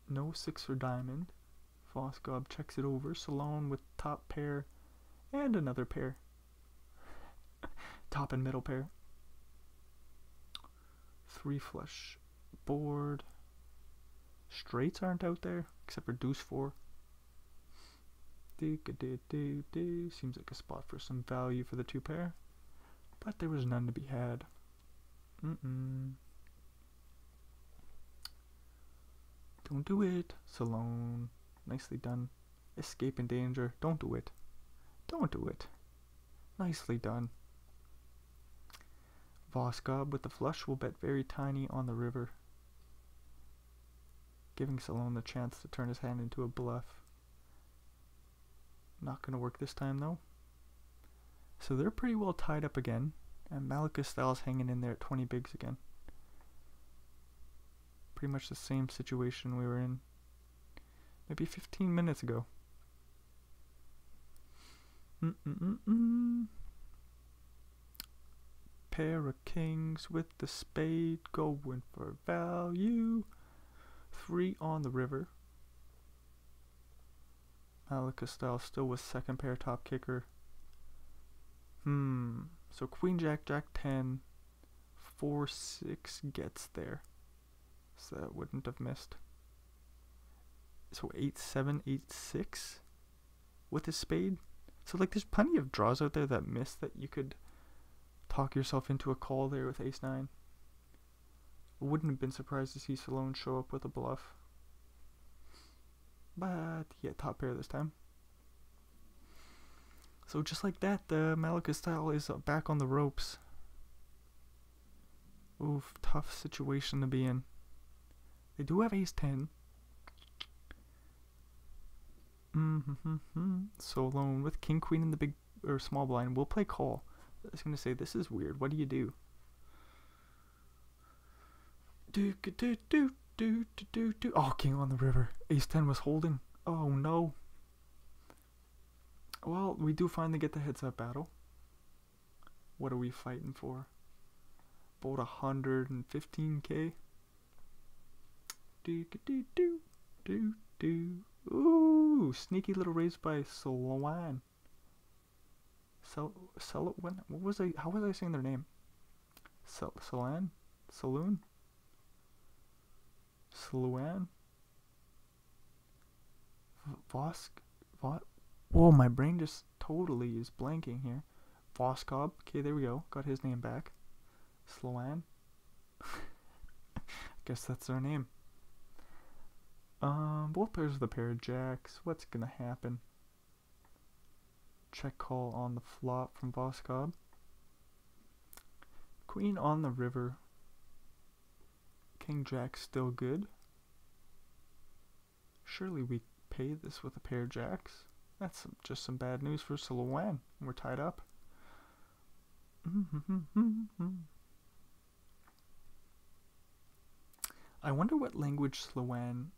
Speaker 1: No six or diamond. Voskop checks it over. Salone with top pair and another pair. Top and middle pair. Three flush board. Straights aren't out there except for deuce four. Seems like a spot for some value for the two pair, but there was none to be had. Don't do it, Salone. Nicely done. Escape in danger. Don't do it. Don't do it. Nicely done. Voskop with the flush will bet very tiny on the river, giving Salone the chance to turn his hand into a bluff. Not gonna work this time though. So they're pretty well tied up again, and Malika Styles hanging in there at 20 bigs again. Pretty much the same situation we were in maybe 15 minutes ago. Pair of kings with the spade going for value. 3 on the river. Malika Styles still with second pair top kicker. So queen jack, jack 10, 4 6 gets there. So that wouldn't have missed. So 8 7 8 6 with a spade. So like there's plenty of draws out there that miss that you could talk yourself into a call there with ace 9. Wouldn't have been surprised to see Salone show up with a bluff. But yeah, top pair this time. So just like that, the Malika Style is back on the ropes. Oof, tough situation to be in. They do have ace 10. Salone with king queen in the big or small blind will play call. I was gonna say, this is weird. What do you do? Oh, king on the river. Ace 10 was holding. Oh no. Well, we do finally get the heads up battle. What are we fighting for? About 115k. Ooh, sneaky little raise by Sloan. What was I? How was I saying their name? Saloon. Sloan. Whoa, my brain just totally is blanking here. Voskop. Okay, there we go. Got his name back. Sloan. Guess that's their name. Both pairs of the pair of jacks. What's gonna happen? Check call on the flop from Voskop. Queen on the river. King jack still good. Surely we pay this with a pair of jacks. That's just some bad news for Sloan. We're tied up. I wonder what language Sloan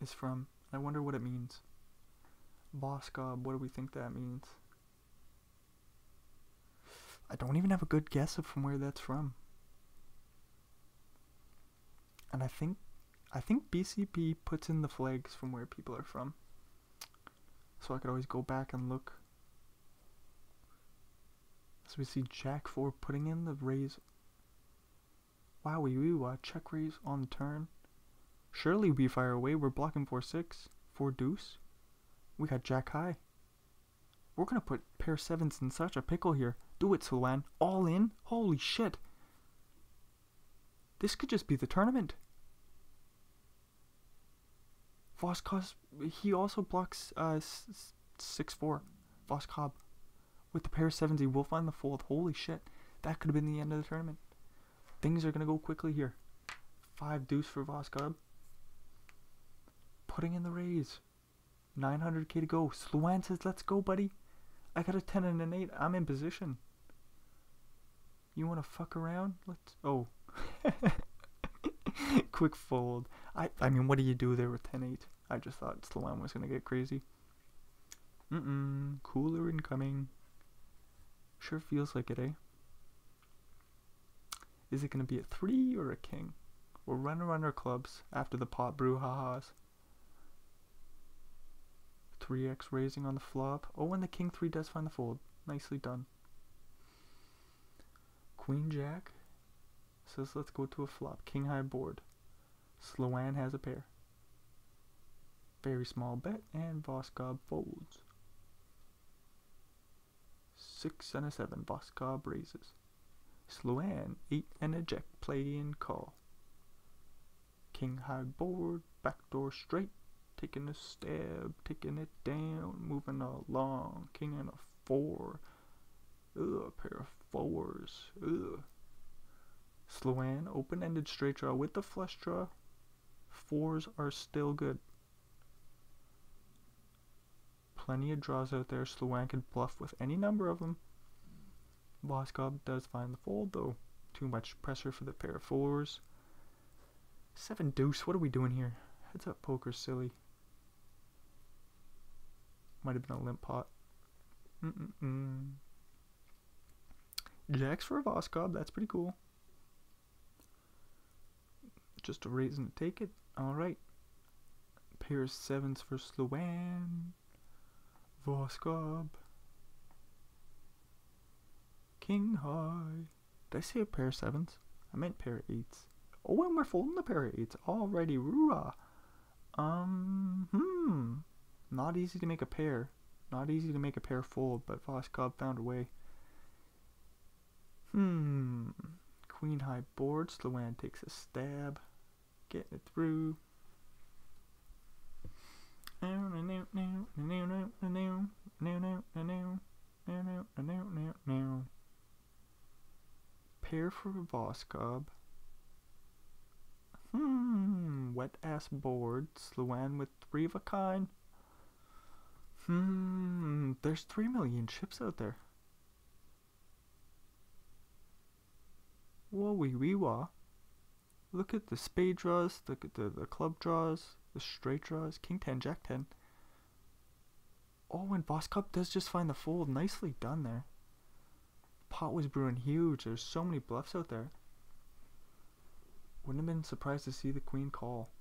Speaker 1: is from. I wonder what it means. Voskop, what do we think that means? I don't even have a good guess of from where that's from. And I think BCP puts in the flags from where people are from. So I could always go back and look. So we see Jack 4 putting in the raise. Wow, we check raise on the turn. Surely we fire away. We're blocking 4-6, 4 deuce. We got Jack high. We're gonna put pair 7s in such a pickle here. Do it, Sloan. All in? Holy shit. This could just be the tournament. Voskop, he also blocks 6-4. Voskop. With the pair of 7s, he will find the fold. Holy shit. That could have been the end of the tournament. Things are going to go quickly here. 5 deuce for Voskop. Putting in the raise. 900k to go. Sloan says, let's go, buddy. I got a 10 and an 8. I'm in position. You want to fuck around? Let's... Oh. Quick fold. I mean, what do you do there with 10-8? I just thought Sloan was going to get crazy. Cooler incoming. Sure feels like it, eh? Is it going to be a 3 or a king? We'll run around our clubs after the pot brouhahas. 3x raising on the flop. Oh, and the king 3 does find the fold. Nicely done. Queen jack says let's go to a flop. King high board. Sloan has a pair. Very small bet, and Voskov folds. 6 and a 7. Voskov raises. Sloan 8 and a jack. Play and call. King high board. Backdoor straight. Taking a stab. Taking it down. Moving along. King and a 4. Ugh, pair of 4s. Ugh. Sloan open-ended straight draw with the flush draw. 4s are still good. Plenty of draws out there. Sloan can bluff with any number of them. Voskov does find the fold though. Too much pressure for the pair of 4s. 7 deuce. What are we doing here? Heads up poker's silly. Might have been a limp pot. Jacks for Voskov. That's pretty cool. Just a reason to take it. Alright. Pair of 7s for Sloan. Voskov. King high. Did I say a pair of 7s? I meant pair of 8s. Oh, and we're folding the pair of 8s. Alrighty, roo-rah. Not easy to make a pair. Not easy to make a pair fold, but Voskov found a way. Queen high board. Sloan takes a stab. Getting it through. Pair for Voskov. Wet ass board. Sloan with 3 of a kind. There's 3 million chips out there. Whoa wee wee wah. Look at the spade draws, look at the club draws, the straight draws, king 10, jack 10. Oh, and Voskov does just find the fold. Nicely done there. Pot was brewing huge. There's so many bluffs out there. Wouldn't have been surprised to see the queen call.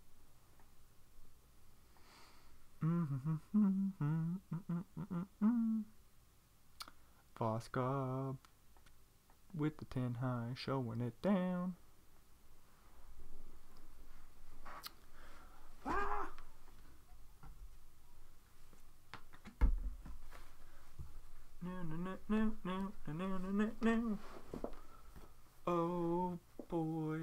Speaker 1: Voskov with the 10 high, showing it down. No. Oh boy.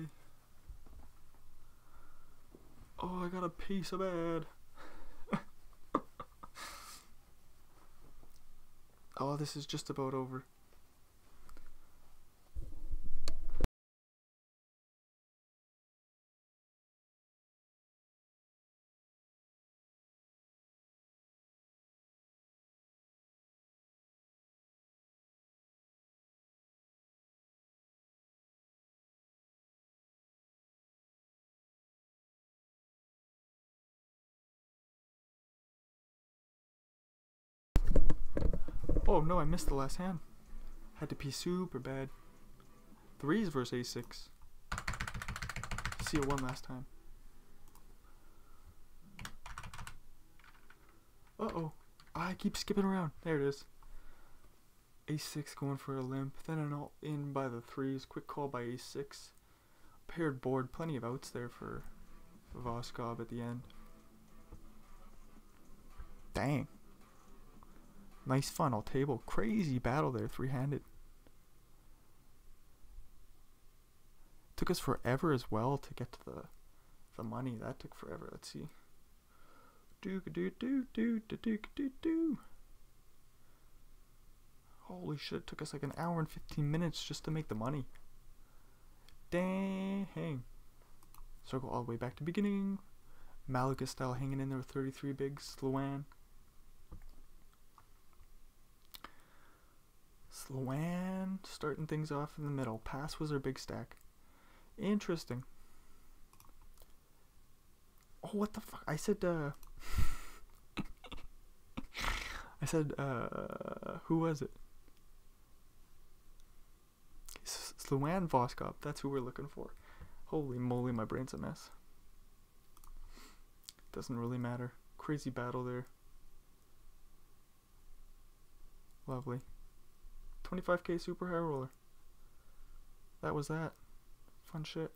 Speaker 1: Oh, I got a piece of bad. Oh, this is just about over. Oh no, I missed the last hand. Had to pee super bad. 3s versus a6. See it one last time. Uh-oh. I keep skipping around. There it is. a6 going for a limp. Then an all in by the 3s. Quick call by a6. Paired board. Plenty of outs there for Voskov at the end. Dang. Nice funnel table. Crazy battle there, 3-handed. Took us forever as well to get to the money. That took forever. Let's see. Holy shit, took us like an hour and 15 minutes just to make the money. Dang. Circle all the way back to beginning. Malaga style hanging in there with 33 bigs. Sloan. Sloan starting things off in the middle. Pass was our big stack. Interesting. Oh, what the fuck? I said, who was it? Sloan Voskop. That's who we're looking for. Holy moly, my brain's a mess. Doesn't really matter. Crazy battle there. Lovely. 25k super high roller. That was that. Fun shit.